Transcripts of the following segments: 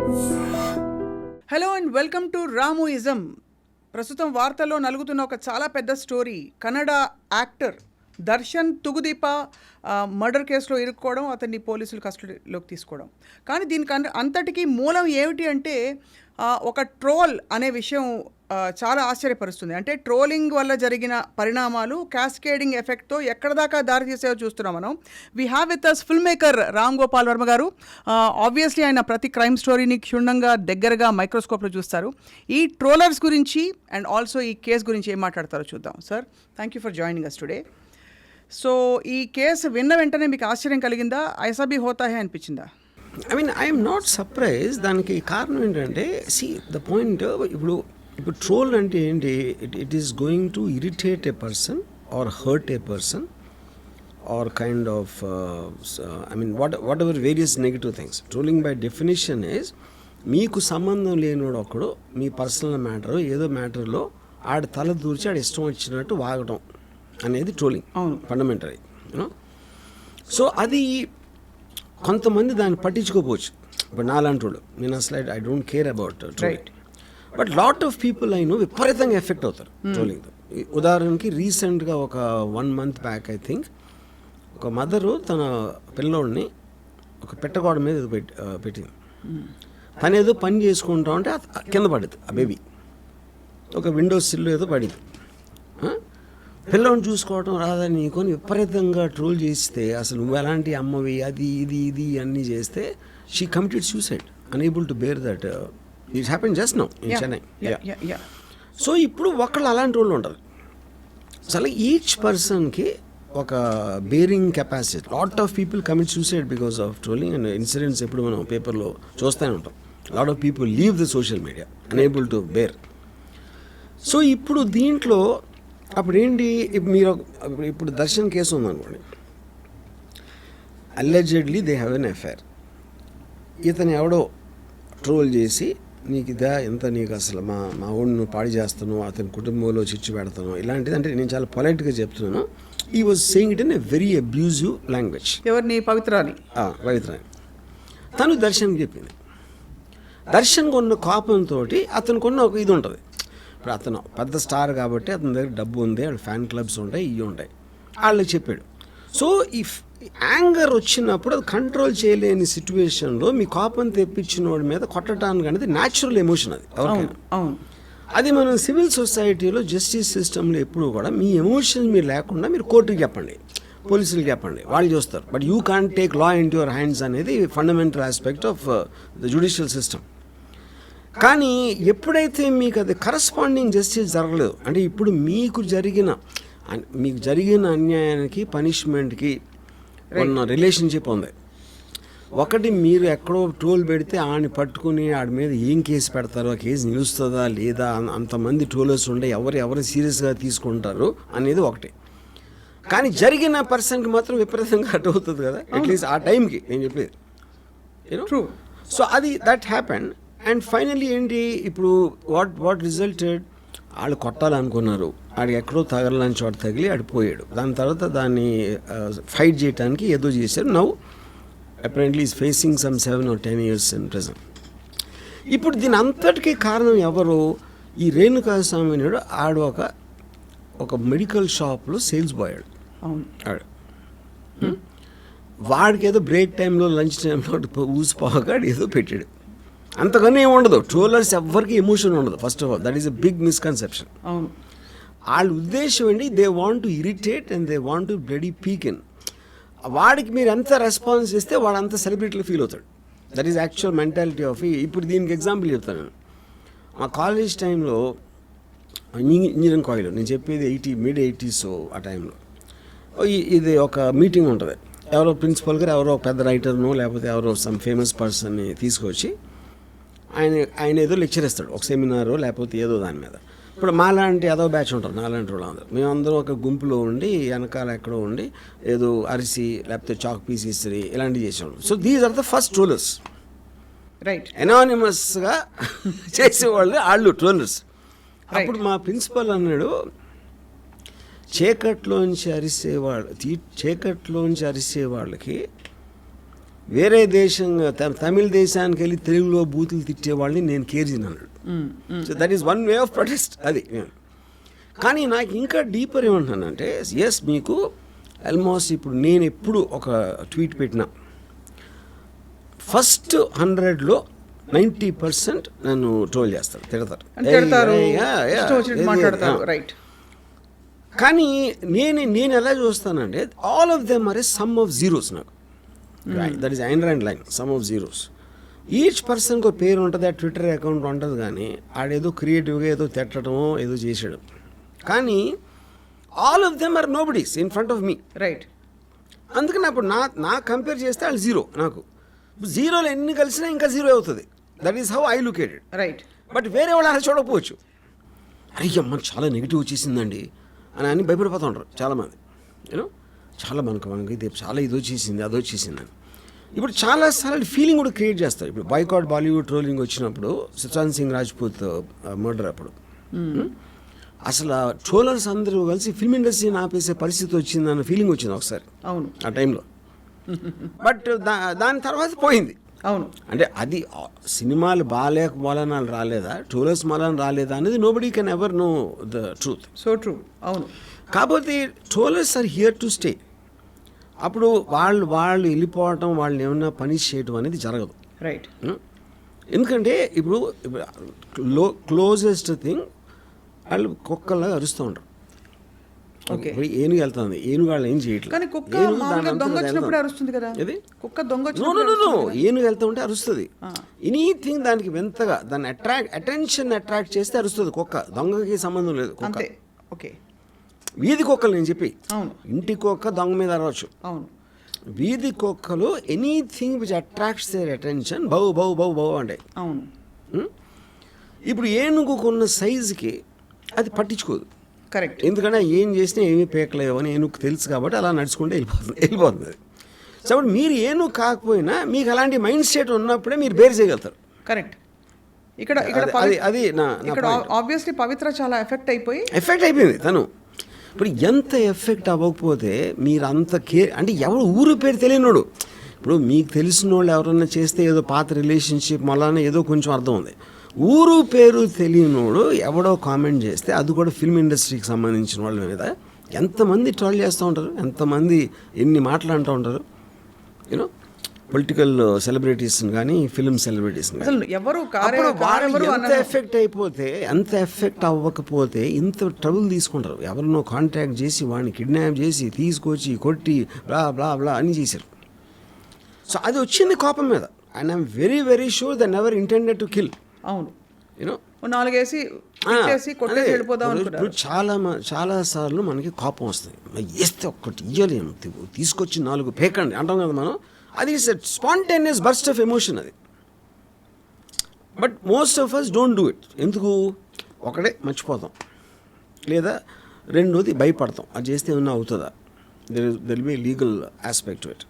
Hello and welcome to రామోయిజం. ప్రస్తుతం వార్తల్లో నలుగుతున్న ఒక చాలా పెద్ద story. Kannada actor Darshan Thoogudeepa murder కేసులో ఇరుక్కోవడం, అతన్ని పోలీసులు కస్టడీలోకి తీసుకోవడం. కానీ దీనికి అంతటికీ మూలం ఏమిటి అంటే ఒక ట్రోల్ అనే విషయం చాలా ఆశ్చర్యపరుస్తుంది. అంటే ట్రోలింగ్ వల్ల జరిగిన పరిణామాలు క్యాస్కేడింగ్ ఎఫెక్ట్తో ఎక్కడ దాకా దారి తీసేవో చూస్తున్నాం మనం. We have with us film maker Ram Gopal Varma గారు. ఆబ్వియస్లీ ఆయన ప్రతి క్రైమ్ స్టోరీని క్షుణ్ణంగా దగ్గరగా మైక్రోస్కోప్లో చూస్తారు. ఈ ట్రోలర్స్ గురించి అండ్ ఆల్సో ఈ కేసు గురించి ఏం మాట్లాడతారో చూద్దాం. Sir, thank you for joining us today. So ఈ కేసు విన్న వెంటనే మీకు ఆశ్చర్యం కలిగిందా? ఐసా భీ హోతా హై అనిపించిందా? I mean I'm not surprise. దానికి కారణం ఏంటంటే ద పాయింట్, ఇప్పుడు ట్రోల్ అంటే ఏంటి? It is going to irritate a person or hurt a person or kind of I mean whatever various negative things. Trolling by definition is మీకు సంబంధం లేనివాడు ఒకడు మీ పర్సనల్ మ్యాటర్ ఏదో మ్యాటర్లో ఆడ తల దూర్చి ఆడ ఇష్టం వచ్చినట్టు వాగడం అనేది ట్రోలింగ్ ఫండమెంటరీ, యూనో. సో అది కొంతమంది దాన్ని పట్టించుకోపోవచ్చు. ఇప్పుడు నాలాంటి వాళ్ళు, నేను అసలు I don't care about trolling. But lot of people అయినా విపరీతంగా ఎఫెక్ట్ అవుతారు ట్రోలింగ్తో. ఉదాహరణకి రీసెంట్గా ఒక 1 month బ్యాక్ ఐ థింక్ ఒక మదరు తన పిల్లోడిని ఒక పెట్టగోడ మీద ఏదో పెట్టింది. తను ఏదో పని చేసుకుంటా ఉంటే కింద పడింది ఆ బేబీ. ఒక విండోస్ సిల్ ఏదో పడింది. పిల్లని చూసుకోవటం రాదని నీకొని విపరీతంగా ట్రోల్ చేస్తే, అసలు నువ్వు ఎలాంటి అమ్మవి, అది ఇది ఇది అన్నీ చేస్తే she committed suicide, unable to bear that. It happen just now in Chennai. So ఇప్పుడు ఒకళ్ళు అలాంటి వాళ్ళు ఉండరు. అసలు ఈచ్ పర్సన్కి ఒక bearing capacity. Lot of people commit suicide because of trolling and incidents ఎప్పుడు మనం పేపర్లో చూస్తూనే ఉంటాం. Lot of people leave the social media unable to bear. So ఇప్పుడు దీంట్లో అప్పుడు ఏంటి, మీరు ఇప్పుడు దర్శన్ కేసు ఉందనుకోండి. Allegedly they have an affair. ఇతను ఎవడో ట్రోల్ చేసి నీకు ఇదా ఎంత, నీకు అసలు మా ఊడిని నువ్వు పాడి చేస్తాను, అతని కుటుంబంలో చిచ్చు పెడతాను, ఇలాంటిది. అంటే నేను చాలా పొలైట్గా చెప్తున్నాను. ఈ was saying it in a very abusive language. ఎవరిని? పవిత్రాని. తను దర్శన్కి చెప్పింది. దర్శన్ కొన్న కోపంతో అతను కొన్న ఒక ఇది ఉంటుంది. ఇప్పుడు అతను పెద్ద స్టార్ కాబట్టి అతని దగ్గర డబ్బు ఉంది, వాళ్ళ ఫ్యాన్ క్లబ్స్ ఉంటాయి, ఇవి ఉంటాయి, వాళ్ళకి చెప్పాడు. సో ఈ యాంగర్ వచ్చినప్పుడు అది కంట్రోల్ చేయలేని సిచ్యువేషన్లో మీ కోపం తెప్పించిన వాడి మీద కొట్టడానికి అనేది న్యాచురల్ ఎమోషన్. అది ఎవరికైనా. అది మనం సివిల్ సొసైటీలో జస్టిస్ సిస్టంలో ఎప్పుడు కూడా మీ ఎమోషన్ మీరు లేకుండా మీరు కోర్టుకి చెప్పండి, పోలీసులకు చెప్పండి, వాళ్ళు చూస్తారు. But you can't take law into your hands అనేది fundamental aspect of the judicial system. కానీ ఎప్పుడైతే మీకు అది కరస్పాండింగ్ జస్టిస్ జరగలేదు అంటే, ఇప్పుడు మీకు జరిగిన అన్యాయానికి పనిష్మెంట్కి ఉన్న రిలేషన్షిప్ ఉంది. ఒకటి, మీరు ఎక్కడో ట్రోల్ పెడితే ఆడిని పట్టుకుని ఆడి మీద ఏం కేసు పెడతారో, ఆ కేసు నిలుస్తుందా లేదా, అంతమంది ట్రోలర్స్ ఉండే ఎవరు సీరియస్గా తీసుకుంటారు అనేది ఒకటి. కానీ జరిగిన పర్సన్కి మాత్రం విపరీతంగా అట్ అవుతుంది కదా, అట్లీస్ట్ ఆ టైంకి నేను చెప్పేది, యూనో. సో అది దట్ హ్యాపెండ్. అండ్ ఫైనల్లీ ఏంటి, ఇప్పుడు వాట్ రిజల్టెడ్, వాళ్ళు కొట్టాలనుకున్నారు, ఆడికి ఎక్కడో తగలని చోట తగిలి ఆడిపోయాడు. దాని తర్వాత దాన్ని ఫైట్ చేయడానికి ఏదో చేశారు. Now apparently is facing some 7 or 10 years in prison. ఇప్పుడు దీని అంతటికీ కారణం ఎవరు? ఈ రేణుకాస్వామి నాయుడు. ఆడు ఒక మెడికల్ షాప్లో సేల్స్ బాయ్ ఆడు. వాడికి ఏదో బ్రేక్ టైంలో లంచ్ టైంలో ఊసిపోగా ఏదో పెట్టాడు. అంతకన్నా ఏమి ఉండదు. ట్రోలర్స్ ఎవ్వరికి ఎమోషన్ ఉండదు. First of all that is a big misconception. వాళ్ళ ఉద్దేశం ఏంటి, they want to irritate and they want to bloody peek in. వాడికి మీరు ఎంత రెస్పాన్స్ ఇస్తే వాడు అంత సెలబ్రిటీలో ఫీల్ అవుతాడు. That is actual mentality of. ఇప్పుడు దీనికి ఎగ్జాంపుల్ చెప్తాను. మా కాలేజ్ టైంలో ఇంజనీరింగ్ కాలేజ్లో, నేను చెప్పేది mid-80s ఆ టైంలో, ఇది ఒక మీటింగ్ ఉంటుంది. ఎవరో ప్రిన్సిపల్ గారు ఎవరో పెద్ద రైటర్నో లేకపోతే ఎవరో సమ్ ఫేమస్ పర్సన్ని తీసుకొచ్చి ఆయన ఏదో లెక్చర్ ఇస్తాడు, ఒక సెమినారో లేకపోతే ఏదో దాని మీద. ఇప్పుడు మాలాంటి ఏదో బ్యాచ్ ఉంటారు, నాలాంటి వాళ్ళు అందరూ, మేమందరం ఒక గుంపులో ఉండి వెనకాల ఎక్కడో ఉండి ఏదో అరిసి లేకపోతే చాక్ పీస్ ఇస్త్రీ ఇలాంటివి చేసేవాళ్ళు. So these are the first trollers. Right. ఎనానిమస్గా చేసేవాళ్ళు వాళ్ళు ట్రోలర్స్. అప్పుడు మా ప్రిన్సిపల్ అన్నాడు, చీకట్లోంచి అరిసే వాళ్ళకి వేరే దేశం తమిళ దేశానికి వెళ్ళి తెలుగులో బూతులు తిట్టే వాళ్ళని నేను కేర్జిన్ అన్నాడు. So that is one way of protest అది. కానీ నాకు ఇంకా డీపర్ ఏమంటున్నానంటే ఎస్ మీకు ఆల్మోస్ట్ ఇప్పుడు నేను ఎప్పుడు ఒక ట్వీట్ పెట్టినా ఫస్ట్ 100లో 90% నన్ను ట్రోల్ చేస్తారు, తిడతారు, రైట్. కానీ నేను ఎలా చూస్తానంటే all of them are a sum of zeros. నాకు that is Ayn Rand line, sum of zeros. Each పర్సన్కి ఒక పేరు ఉంటుంది, ఆ ట్విట్టర్ అకౌంట్ ఉంటుంది, కానీ ఆడేదో క్రియేటివ్గా ఏదో తిట్టడమో ఏదో చేసాడు. కానీ all of them are nobodies in front of me, right. అందుకని అప్పుడు నా కంపేర్ చేస్తే వాళ్ళు జీరో. నాకు జీరోలో ఎన్ని కలిసినా ఇంకా జీరో అవుతుంది. That is how I look at it, right. But వేరే వాళ్ళు అలా చూడకపోవచ్చు. అయ్యా మనకు చాలా నెగిటివ్ వచ్చేసిందండి అని భయపడిపోతూ ఉంటారు చాలామంది. యూనో చాలా మనకి ఇది చాలా ఇది వచ్చేసింది అది వచ్చేసిందని. ఇప్పుడు చాలాసార్లు ఫీలింగ్ కూడా క్రియేట్ చేస్తారు. ఇప్పుడు బాయ్కాట్ బాలీవుడ్ ట్రోలింగ్ వచ్చినప్పుడు సుశాంత్ సింగ్ రాజ్పూత్ మర్డర్ అప్పుడు అసలు ట్రోలర్స్ అందరూ కలిసి ఫిల్మ్ ఇండస్ట్రీని ఆపేసే పరిస్థితి వచ్చిందన్న ఫీలింగ్ వచ్చింది ఒకసారి. అవును, ఆ టైంలో. బట్ దాని తర్వాత పోయింది. అవును. అంటే అది సినిమాలు బాగాలేకపోవాలని రాలేదా, ట్రోలర్స్ మూలన రాలేదా అనేది nobody can ever know the truth. So true. అవును. కాకపోతే trollers are here to stay. అప్పుడు వాళ్ళు వెళ్ళిపోవటం, వాళ్ళని ఏమన్నా పనిష్ చేయడం అనేది జరగదు, రైట్. ఎందుకంటే ఇప్పుడు క్లోజెస్ట్ థింగ్ వాళ్ళు కుక్కల్లాగా అరుస్తూ ఉంటారు. ఏనుగు వెళ్తుంది, ఏనుగు వాళ్ళు ఏం చేయట్లేదు. కానీ కుక్క దొంగ వచ్చినప్పుడు అరుస్తుంది కదా. కుక్క దొంగ ఏనుగు వెళ్తూ ఉంటే అరుస్తుంది. ఎనీథింగ్ దానికి వింతగా దాన్ని అటెన్షన్ అట్రాక్ట్ చేస్తే అరుస్తుంది కుక్క. దొంగకి సంబంధం లేదు కుక్క. ఓకే. వీధి కుక్కలు నేను చెప్పి, అవును, ఇంటి కుక్క దొంగ మీద అరవచ్చు. అవును. వీధి కుక్కలు anything which attracts their attention బౌ బౌ బౌ బౌ అంటే. అవును. ఇప్పుడు ఏనుగుకున్న సైజుకి అది పట్టించుకోదు, కరెక్ట్. ఎందుకంటే ఏం చేసినా ఏమీ పేకలేవు అని ఏనుగు తెలుసు కాబట్టి అలా నడుచుకుంటే వెళ్ళిపోతుంది. సో అప్పుడు మీరు ఏనుగు కాకపోయినా మీకు అలాంటి మైండ్ సెట్ ఉన్నప్పుడే మీరు బేర్ చేయగలుగుతారు. కరెక్ట్. ఇక్కడ అది ఆబ్వియస్లీ పవిత్ర చాలా ఎఫెక్ట్ అయిపోయింది తను. ఇప్పుడు ఎంత ఎఫెక్ట్ అవ్వకపోతే మీరు అంత అంటే ఎవరు ఊరు పేరు తెలియనోడు, ఇప్పుడు మీకు తెలిసిన వాళ్ళు ఎవరన్నా చేస్తే ఏదో పాత రిలేషన్షిప్ మళ్ళీ ఏదో కొంచెం అర్థం ఉంది. ఊరు పేరు తెలియనోడు ఎవడో కామెంట్ చేస్తే, అది కూడా ఫిల్మ్ ఇండస్ట్రీకి సంబంధించిన వాళ్ళ మీద ఎంతమంది ట్రోల్ చేస్తూ ఉంటారు, ఎంతమంది ఎన్ని మాటలు అంటూ ఉంటారు. యూనో పొలిటికల్ సెలబ్రిటీస్ కానీ ఫిల్మ్ సెలబ్రిటీస్ ఎంత ఎఫెక్ట్ అయిపోతే, ఎంత ఎఫెక్ట్ అవ్వకపోతే ఇంత ట్రబుల్ తీసుకుంటారు. ఎవరినో కాంటాక్ట్ చేసి వాడిని కిడ్నాప్ చేసి తీసుకొచ్చి కొట్టి బ్లా బ్లా బ్లా అని చేశారు. సో అది వచ్చింది కోపం మీద. And I'm very very sure they never intended to kill. అవును. యూనో నాలుగేసి కొట్టేసి వెళ్ళిపోదాం అనుకున్నారు. చాలా సార్లు మనకి కోపం వస్తుంది, వేస్తే ఒక్కటి ఇయ్యలేము, తీసుకొచ్చి 4 పేకండి అంటాం కదా మనం. అది స్పాంటేనియస్ బర్స్ట్ ఆఫ్ ఎమోషన్ అది. But most of us don't do it. ఎందుకు? ఒకటే మర్చిపోతాం, లేదా రెండోది భయపడతాం, అది చేస్తే ఏమన్నా అవుతుందా, there be legal aspect to it.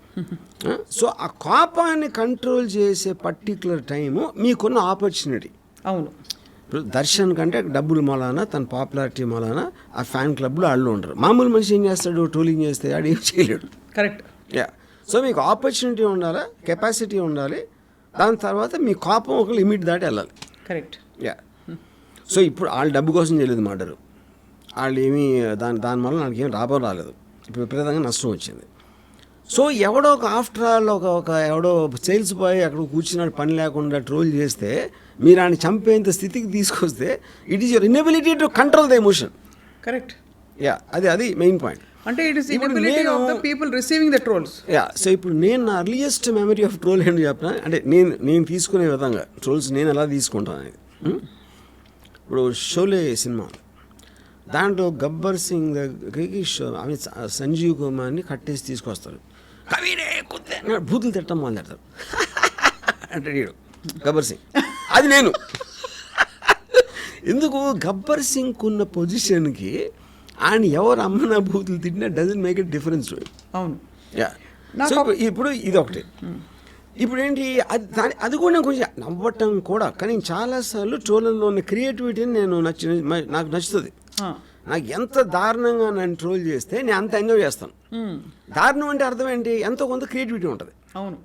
So ఆ కోపాన్ని కంట్రోల్ చేసే పర్టికులర్ టైము మీకున్న ఆపర్చునిటీ. అవును. ఇప్పుడు దర్శన్ కంటే డబ్బులు మూలాన, తన పాపులారిటీ మూలాన ఆ ఫ్యాన్ క్లబ్లో వాళ్ళు ఉండరు. మామూలు మనిషి ఏం చేస్తాడు, ట్రోలింగ్ చేస్తే ఆడు ఏం చేయలేడు. కరెక్ట్. యా. సో మీకు ఆపర్చునిటీ ఉండాలి, కెపాసిటీ ఉండాలి, దాని తర్వాత మీ కోపం ఒక లిమిట్ దాటి వెళ్ళాలి. కరెక్ట్. యా. సో ఇప్పుడు వాళ్ళు డబ్బు కోసం చేయలేదు మాటరు, వాళ్ళు ఏమీ దానివల్ల నాకు ఏం లాభం రాలేదు, ఇప్పుడు విపరీతంగా నష్టం వచ్చింది. సో ఎవడో ఒక ఆఫ్టర్ ఆల్ ఒక ఎవడో సేల్స్ బాయ్ అక్కడ కూర్చున్నాడు పని లేకుండా ట్రోల్ చేస్తే మీరు ఆయన చంపేంత స్థితికి తీసుకొస్తే it is your inability to control the emotion. Correct. Yeah, అది మెయిన్ పాయింట్. అంటే it is inability of the people receiving the trolls. Yeah. So ఇప్పుడు నేను నా అర్లియస్ట్ మెమరీ ఆఫ్ ట్రోల్ ఏంటి చెప్పిన అంటే నేను తీసుకునే విధంగా ట్రోల్స్ నేను ఎలా తీసుకుంటాను అనేది. ఇప్పుడు షోలే సినిమా, దాంట్లో గబ్బర్ సింగ్ దగ్గరికి సంజీవ్ కుమార్ని కట్టేసి తీసుకొస్తారు, కవిడే కుత్తే బూతులు తిట్టడం మొదలెడతారు అంటే గబ్బర్ సింగ్. అది నేను ఎందుకు గబ్బర్ సింగ్ ఉన్న పొజిషన్కి ఆయన ఎవరు అమ్మన బూతులు తిట్టినా doesn't make it difference to it. అవును. యా. సో ఇప్పుడు ఇది ఒకటి. ఇప్పుడు ఏంటి అది కూడా కొంచెం నవ్వటం కూడా, కానీ చాలాసార్లు ట్రోలర్లో ఉన్న క్రియేటివిటీని నాకు నచ్చుతుంది. నాకు ఎంత దారుణంగా నన్ను ట్రోల్ చేస్తే నేను అంత ఎంజాయ్ చేస్తాను. దారుణం అంటే అర్థం ఏంటి, ఎంతో కొంత క్రియేటివిటీ ఉంటుంది. అవును.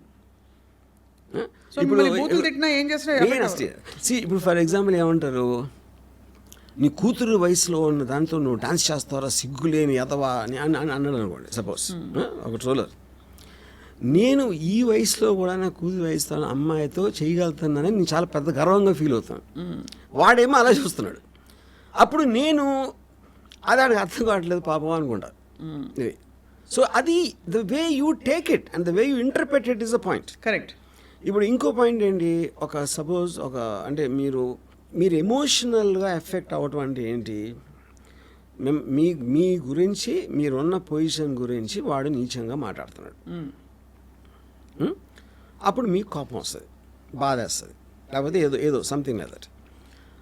సో మిమ్మల్ని బూతులు తిట్టినా ఏం చేసినా ఇప్పుడు ఫర్ ఎగ్జాంపుల్ ఏమంటారు, నీ కూతురు వయసులో ఉన్న దాంతో నువ్వు డాన్స్ చేస్తావరా సిగ్గులేని ఎదవా అని అన్నాడు అనుకోండి సపోజ్ ఒక ట్రోలర్. నేను ఈ వయసులో కూడా నా కూతురు వయసులో అమ్మాయితో చేయగలుగుతున్నానని నేను చాలా పెద్ద గర్వంగా ఫీల్ అవుతాను. వాడేమో అలా చూస్తున్నాడు. అప్పుడు నేను అది ఆడికి అర్థం కావట్లేదు పాపం అనుకుంటా. సో అది the way you take it and the way you interpret it is the point. Correct. ఇప్పుడు ఇంకో పాయింట్ ఏంటి, ఒక సపోజ్ అంటే మీరు ఎమోషనల్గా ఎఫెక్ట్ అవ్వటం అంటే ఏంటి, మీ గురించి మీరున్న పొజిషన్ గురించి వాడు నీచంగా మాట్లాడుతున్నాడు. అప్పుడు మీకు కోపం వస్తుంది, బాధ వేస్తుంది, లేకపోతే ఏదో సంథింగ్ లైక్ దట్.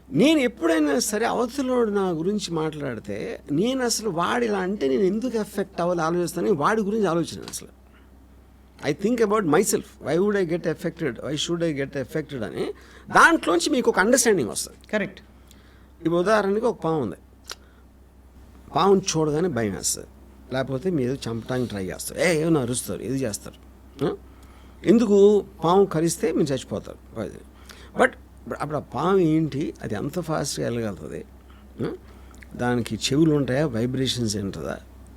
నేను ఎప్పుడైనా సరే అవతలోడు నా గురించి మాట్లాడితే నేను అసలు వాడు ఇలా అంటే నేను ఎందుకు ఎఫెక్ట్ అవ్వాలి ఆలోచిస్తాను, వాడి గురించి ఆలోచన అసలు. I think about myself, why would I get affected, why should I get affected అని దాంట్లోంచి మీకు ఒక అండర్స్టాండింగ్ వస్తుంది. కరెక్ట్. ఇప్పుడు ఉదాహరణకి ఒక పాము ఉంది, పాముని చూడగానే భయం వేస్తుంది, లేకపోతే మీరు చంపడానికి ట్రై చేస్తారు, ఏమైనా అరుస్తారు, ఇది చేస్తారు. ఎందుకు, పాము కరిస్తే మీరు చచ్చిపోతారు. బట్ అప్పుడు ఆ పాము ఏంటి, అది ఎంత ఫాస్ట్గా వెళ్ళగలుగుతుంది, దానికి చెవులు ఉంటాయా, వైబ్రేషన్స్ ఉంటుందా,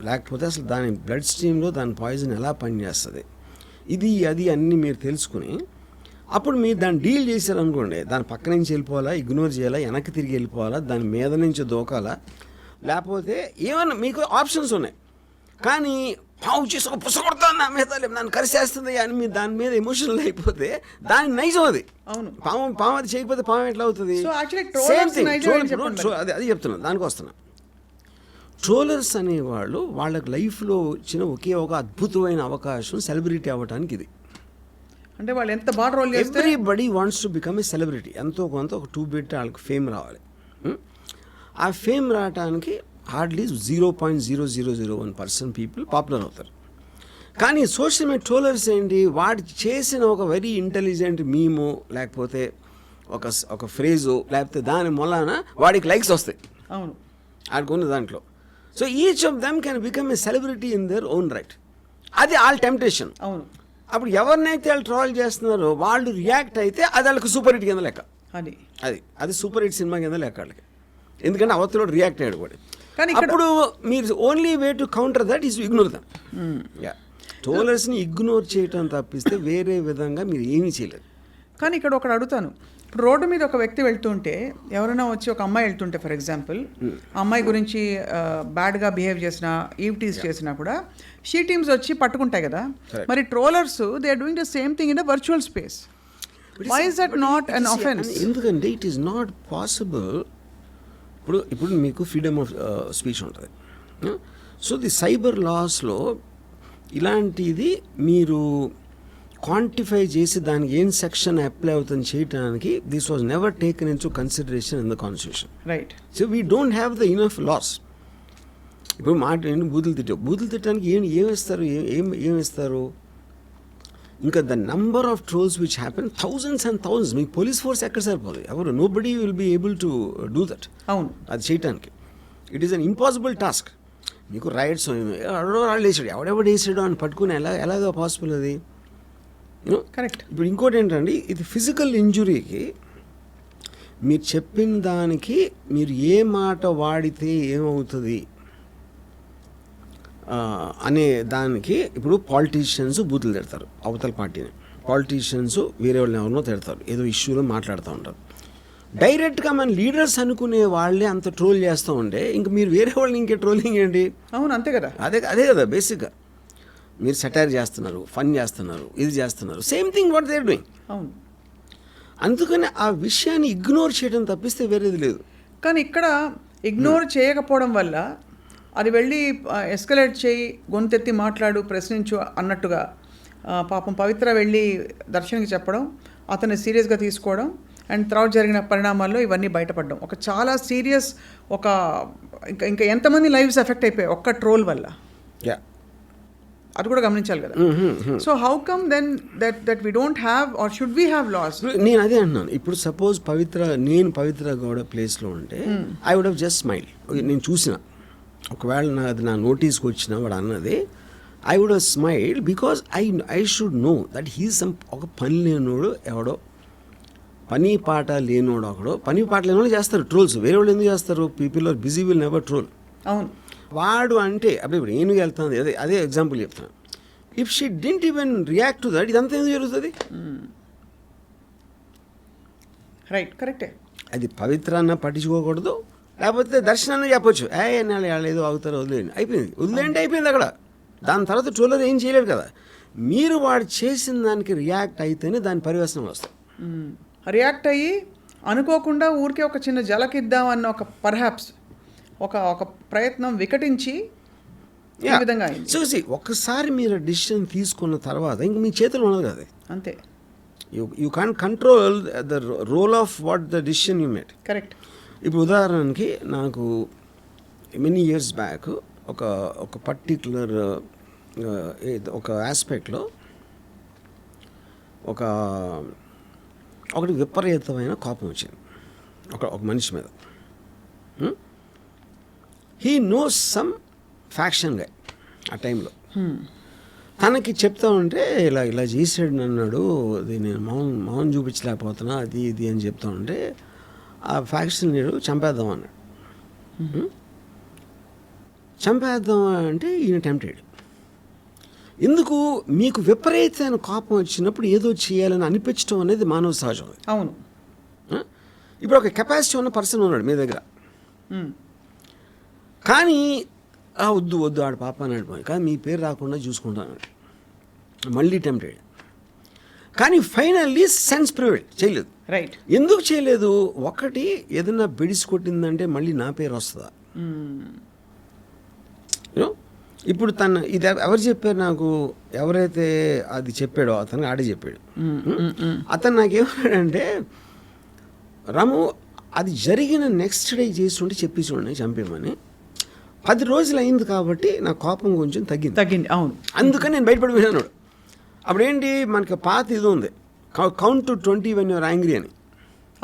లేకపోతే అసలు దాని బ్లడ్ స్ట్రీమ్లో దాని పాయిజన్ ఎలా పనిచేస్తుంది, ఇది అది అన్నీ మీరు తెలుసుకుని అప్పుడు మీరు దాన్ని డీల్ చేశారనుకోండి, దాని పక్క నుంచి వెళ్ళిపోవాలా, ఇగ్నోర్ చేయాలా, వెనక్కి తిరిగి వెళ్ళిపోవాలా, దాని మీద నుంచి దూకాలా, లేకపోతే ఏమన్నా మీకు ఆప్షన్స్ ఉన్నాయి. కానీ పావు చేసి ఒక పుసకొడతాను నా మీద, నన్ను కరిసేస్తుంది అని మీరు దాని మీద ఎమోషనల్ అయిపోతే దాని నైజం అది. అవును. పాము అది చేయకపోతే పాము ఎట్లా అవుతుంది? Same thing. అది చెప్తున్నాను, దానికి వస్తున్నా. ట్రోలర్స్ అనేవాళ్ళు వాళ్ళకి లైఫ్లో వచ్చిన ఒకే ఒక అద్భుతమైన అవకాశం సెలబ్రిటీ అవ్వడానికి. ఇది అంటే వాళ్ళు ఎంత బాగా రోల్ చేస్తే everybody wants to become a celebrity. ఎంతో కొంత ఒక 2 బిట్ వాళ్ళకి ఫేమ్ రావాలి. ఆ ఫేమ్ రావడానికి హార్డ్లీ 0.0001% పీపుల్ పాపులర్ అవుతారు. కానీ సోషల్ మీడియా ట్రోలర్స్ ఏంటి, వాడు చేసిన ఒక వెరీ ఇంటెలిజెంట్ మీము, లేకపోతే ఒక ఫ్రేజు, లేకపోతే దాని మూలాన వాడికి లైక్స్ వస్తాయి. అవును, ఆడుకున్న దాంట్లో. So each of them can become a celebrity in their own right. అది వాళ్ళ టెంప్టేషన్. అవును. అప్పుడు ఎవరినైతే వాళ్ళు ట్రోల్ చేస్తున్నారో వాళ్ళు రియాక్ట్ అయితే అది వాళ్ళకి సూపర్ హిట్ కింద లెక్క. అది సూపర్ హిట్ సినిమా కింద లెక్క వాళ్ళకి, ఎందుకంటే అవతల రియాక్ట్ అయ్యాడు కూడా. కానీ అప్పుడు మీరు only way to counter that is ignore them. ట్రోలర్స్ని ఇగ్నోర్ చేయటం తప్పిస్తే వేరే విధంగా మీరు ఏమీ చేయలేదు. కానీ ఇక్కడ ఒకటి అడుగుతాను, ఇప్పుడు రోడ్డు మీద ఒక వ్యక్తి వెళ్తుంటే, ఎవరైనా వచ్చి ఒక అమ్మాయి వెళ్తుంటే ఫర్ ఎగ్జాంపుల్, ఆ అమ్మాయి గురించి బ్యాడ్గా బిహేవ్ చేసినా, ఈవ్ టీజ్ చేసినా కూడా షీ టీమ్స్ వచ్చి పట్టుకుంటాయి కదా. మరి trollers they are doing the same thing in a virtual space. Why is that not an offence? ఎందుకంటే ఇట్ ఈస్ నాట్ పాసిబుల్. ఇప్పుడు మీకు ఫ్రీడమ్ ఆఫ్ స్పీచ్ ఉంటుంది. సో ది సైబర్ లాస్లో ఇలాంటిది మీరు క్వాంటిఫై చేసి దానికి ఏం సెక్షన్ అప్లై అవుతుంది చేయడానికి, this was never taken into consideration in the constitution. Right. So we don't have the enough laws. ఇప్పుడు బూతులు తిట్టడానికి ఏమిస్తారు, ఏమిస్తారు? ఇంకా the number of trolls which happen, thousands and thousands. మీకు పోలీస్ ఫోర్స్ ఎక్కడ సరిపోదు, ఎవరు nobody will be able to do that. అవును, అది చేయటానికి it is an impossible task. మీకు రైట్స్ వాళ్ళు వేసాడు, ఎవడెవడు వేసాడు అని పట్టుకుని ఎలాగ పాసిబుల్ అది? కరెక్ట్. ఇప్పుడు ఇంకోటి ఏంటండి, ఇది ఫిజికల్ ఇంజురీకి మీరు చెప్పిన దానికి మీరు ఏ మాట వాడితే ఏమవుతుంది అనే దానికి, ఇప్పుడు పాలిటీషియన్స్ బూతులు తిడతారు అవతల పార్టీని, పాలిటీషియన్స్ వేరే వాళ్ళని ఎవరినో తిడతారు, ఏదో ఇష్యూలో మాట్లాడుతూ ఉంటారు. డైరెక్ట్గా మన లీడర్స్ అనుకునే వాళ్ళే అంత ట్రోల్ చేస్తూ ఉంటే ఇంక మీరు వేరే వాళ్ళని ఇంకే ట్రోలింగ్ ఏంటి? అవును, అంతే కదా. అదే కదా బేసిక్గా. మీరు సెటైర్ చేస్తున్నారు, ఫన్ చేస్తున్నారు, ఇది చేస్తున్నారు, same thing what they are doing. అవును. అందుకని ఆ విషయాన్ని ఇగ్నోర్ చేయడం తప్పిస్తే వేరేది లేదు. కానీ ఇక్కడ ఇగ్నోర్ చేయకపోవడం వల్ల అది వెళ్ళి ఎస్కలేట్ చేయి, గొంతెత్తి మాట్లాడు, ప్రశ్నించు అన్నట్టుగా పాపం పవిత్ర వెళ్ళి దర్శన్కి చెప్పడం, అతన్ని సీరియస్గా తీసుకోవడం, అండ్ తర్వాత జరిగిన పరిణామాల్లో ఇవన్నీ బయటపడడం ఒక చాలా సీరియస్, ఒక ఇంకా ఎంతమంది లైవ్స్ ఎఫెక్ట్ అయిపోయాయి ఒక్క ట్రోల్ వల్ల. అది కూడా గమనించాలి కదా. So how come then that we don't have or should we have laws? నేను అదే అంటున్నాను. ఇప్పుడు సపోజ్ నేను పవిత్ర గౌడ ప్లేస్లో ఉంటే I would have just smile. నేను చూసిన, ఒకవేళ అది నా నోటీస్కి వచ్చిన వాడు అన్నది, I would have smiled because I should know that he's ఒక పని లేనోడు ఎవడో, పని పాట లేనోడు ఒకడు. పని పాట లేనోడు చేస్తారు ట్రోల్స్, వేరే వాళ్ళు ఎందుకు చేస్తారు? People are busy, will never troll. అవును. వాడు అంటే అప్పుడు ఇప్పుడు ఏనుగు వెళ్తుంది, అదే ఎగ్జాంపుల్ చెప్తాను. If she didn't even react to that, ఇదంతా ఎందుకు జరుగుతుంది? రైట్, కరెక్టే. అది పవిత్రాన్న పట్టించుకోకూడదు, లేకపోతే దర్శనాన్ని చెప్పొచ్చు, వాళ్ళు ఏదో అవుతారో వదిలేయండి, అయిపోయింది. వదిలేండి, అయిపోయింది అక్కడ. దాని తర్వాత ట్రోలర్ ఏం చేయలేడు కదా. మీరు వాడు చేసిన దానికి రియాక్ట్ అయితేనే దాని పరివేశనం వస్తుంది. రియాక్ట్ అయ్యి అనుకోకుండా ఊరికే ఒక చిన్న జలకిద్దామన్న ఒక పర్హాప్స్ ఒక ప్రయత్నం వికటించి ఈ విధంగా అయింది. చూసి ఒక్కసారి మీరు డిసిషన్ తీసుకున్న తర్వాత ఇంక మీ చేతులు ఉండదు కదా, అంతే. You can't control the role of what the decision you made. Correct. ఇప్పుడు ఉదాహరణకి నాకు మెనీ ఇయర్స్ బ్యాక్ ఒక పర్టిక్యులర్ ఒక ఆస్పెక్ట్లో ఒకటి విపరీతమైన కోపం వచ్చింది ఒక మనిషి మీద. హీ నోస్ సమ్ ఫ్యాక్షన్ గా ఆ టైంలో. తనకి చెప్తా ఉంటే ఇలా చేసాడు అన్నాడు, అది నేను మౌనం చూపించలేకపోతున్నా, అది ఇది అని చెప్తా ఉంటే ఆ ఫ్యాక్షన్ లీడర్ చంపేద్దాం అన్నాడు. చంపేద్దాం అంటే ఈయన టెంప్టెడ్. ఎందుకు? మీకు విపరీతమైన కోపం వచ్చినప్పుడు ఏదో చేయాలని అనిపించడం అనేది మానవ సహజం. అవును. ఇప్పుడు ఒక కెపాసిటీ ఉన్న పర్సన్ ఉన్నాడు మీ దగ్గర, కానీ వద్దు ఆడు పాప అన్నాడు, కానీ మీ పేరు రాకుండా చూసుకుంటాను, మళ్ళీ టెంప్టెడ్. కానీ ఫైనల్లీ సెన్స్ ప్రివైల్ చేయలేదు. రైట్. ఎందుకు చేయలేదు? ఒకటి, ఏదన్నా బెడిసి కొట్టిందంటే మళ్ళీ నా పేరు వస్తుందా? ఇప్పుడు ఇది ఎవరు చెప్పారు నాకు? ఎవరైతే అది చెప్పాడో అతను ఆడే చెప్పాడు. అతను నాకేమన్నాడంటే, రాము అది జరిగిన నెక్స్ట్ డే చేస్తుంటే చెప్పి చూడండి చంపేమని. 10 రోజులు అయింది కాబట్టి నా కోపం కొంచెం తగ్గింది. అవును. అందుకని నేను బయటపడిపోయినాడు. అప్పుడేంటి, మనకి పాత ఇది ఉంది, count to 20 when you're angry అని.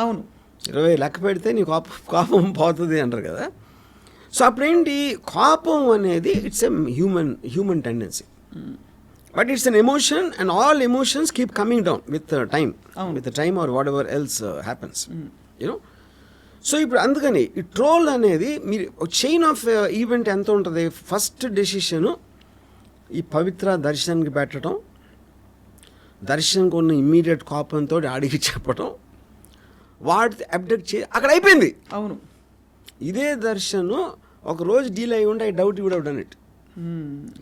అవును. 20 లెక్క పెడితే నీ కోపం పోతుంది అంటారు కదా. సో అప్పుడేంటి, కోపం అనేది it's a human tendency, but it's an emotion and all emotions keep coming down with time or whatever else happens, you know. So ఇప్పుడు అందుకని ఈ ట్రోల్ అనేది మీరు చైన్ ఆఫ్ ఈవెంట్ ఎంత ఉంటుంది. ఫస్ట్ డెసిషను ఈ పవిత్ర దర్శనానికి పెట్టడం, దర్శనంకి ఉన్న ఇమ్మీడియట్ కోపంతో ఆడికి చెప్పడం, వాటి అబ్డక్ట్ అక్కడ అయిపోయింది. అవును. ఇదే దర్శనం ఒక రోజు డీల్ అయి ఉంటే I doubt would have done it.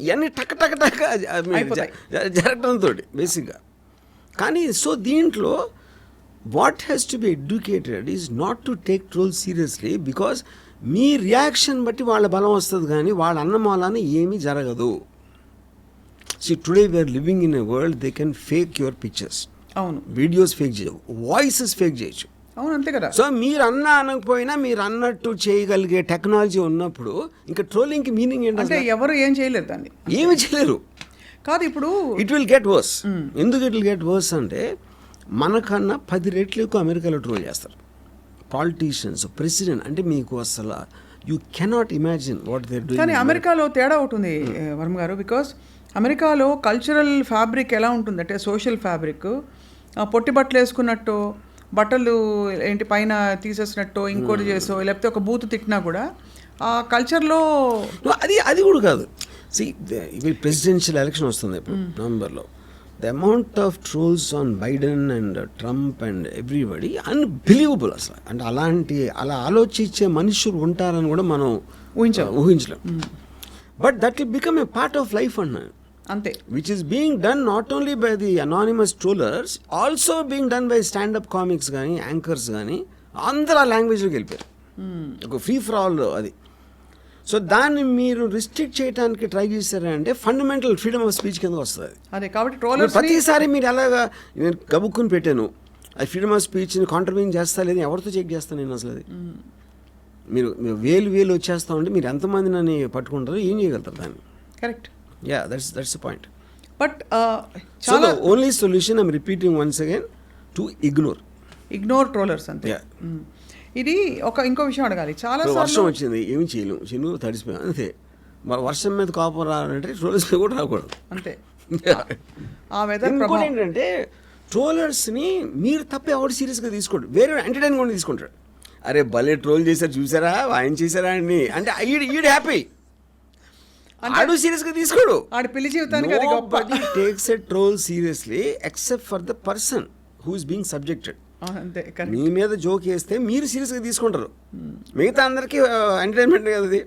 ఇవన్నీ టక్ జరగడంతో బేసిక్గా. కానీ సో దీంట్లో what has to be educated is not to take troll seriously, because మీ రియాక్షన్ బట్టి వాళ్ళ బలం వస్తుంది, కానీ వాళ్ళ అన్నమాలని ఏమీ జరగదు. See, today we are living in a world they can fake your pictures. అవును. వీడియోస్ ఫేక్ చేయవు, వాయిసెస్ ఫేక్ చేయొచ్చు. అవును, అంతే కదా. సో మీరు అనకపోయినా మీరు అన్నట్టు చేయగలిగే టెక్నాలజీ ఉన్నప్పుడు ఇంకా ట్రోలింగ్కి మీనింగ్ ఏంటంటే ఎవరు ఏం చేయలేరు, దాన్ని ఏమి చేయలేరు. కాదు, ఇప్పుడు ఇట్ విల్ గెట్ వర్స్. ఎందుకు ఇట్ విల్ గెట్ వర్స్ అంటే, మనకన్నా 10 రెట్లు ఎక్కువ అమెరికాలో ట్రోల్ చేస్తారు పాలిటీషియన్స్, ప్రెసిడెంట్. అంటే మీకు అసలు you cannot imagine what they doing. కానీ అమెరికాలో తేడా అవుతుంది వర్మ గారు, బికాస్ అమెరికాలో కల్చరల్ ఫ్యాబ్రిక్ ఎలా ఉంటుందంటే, సోషల్ ఫ్యాబ్రిక్, పొట్టి బట్టలు వేసుకున్నట్టు, బట్టలు ఏంటి పైన తీసేసినట్టు, ఇంకోటి చేసో, లేకపోతే ఒక బూతు తిట్టినా కూడా ఆ కల్చర్లో అది కూడా కాదు. సి, ప్రెసిడెన్షియల్ ఎలక్షన్ వస్తుంది ఇప్పుడు నవంబర్లో. The amount of trolls on Biden and Trump and everybody unbelievable అసలు. అంటే అలా ఆలోచించే మనుషులు ఉంటారని కూడా మనం ఊహించలేం. But that will become a part of life అన్నాను, అంతే. Which is being done not only by the anonymous trollers, also being done by standup comics కానీ యాంకర్స్ కానీ. అందరూ ఆ లాంగ్వేజ్లోకి వెళ్ళిపోయారు, ఒక ఫ్రీ ఫర్ ఆల్ అది. సో దాన్ని మీరు రిస్ట్రిక్ట్ చేయడానికి ట్రై చేశారంటే ఫండమెంటల్ ఫ్రీడమ్ ఆఫ్ స్పీచ్ కింద వస్తుంది. అదే కాబట్టి ట్రోలర్స్ ప్రతిసారి మీరు అలాగా నేను గబుక్కుని పెట్టాను, అది ఫ్రీడమ్ ఆఫ్ స్పీచ్ని కాంట్రబ్యూన్ చేస్తా లేదు, ఎవరితో చెక్ చేస్తాను నేను అసలు. అది మీరు వేలు వచ్చేస్తా ఉంటే మీరు ఎంతమంది నన్ను పట్టుకుంటారో ఏం చేయగలుగుతారు దాన్ని. Correct. Yeah, that's the point. But so the only solution I'm repeating once again to ignore trollers అంతే. ఇది ఇంకో విషయం అడగాలి. చాలా వర్షం వచ్చింది, ఏమి చేయలేము, చిన్న తడిసిపోయాం అంతే. మరి వర్షం మీద కోపం రావాలంటే ట్రోలర్స్ మీద కూడా రాకూడదు. అంతే. ఆ వెదర్ ఇంకోటి ప్రభావం ఏంటంటే ట్రోలర్స్ని మీరు తప్ప ఎవరు సీరియస్గా తీసుకోండి, వేరే ఎంటర్టైన్ కూడా తీసుకుంటాడు. అరే భలే ట్రోల్ చేశారు చూసారా, ఆయన చేశారా అని అంటే ఈడు హ్యాపీ, ఆడు సీరియస్గా తీసుకోడు. ఆడి పిల్లి జీవితానికి అది గొప్ప. Takes a troll seriously except for the person who is being subjected. అంతే. మీ మీద జోక్ వేస్తే మీరు సీరియస్గా తీసుకుంటారు, మిగతా అందరికీ ఎంటర్టైన్మెంట్ కదా అది.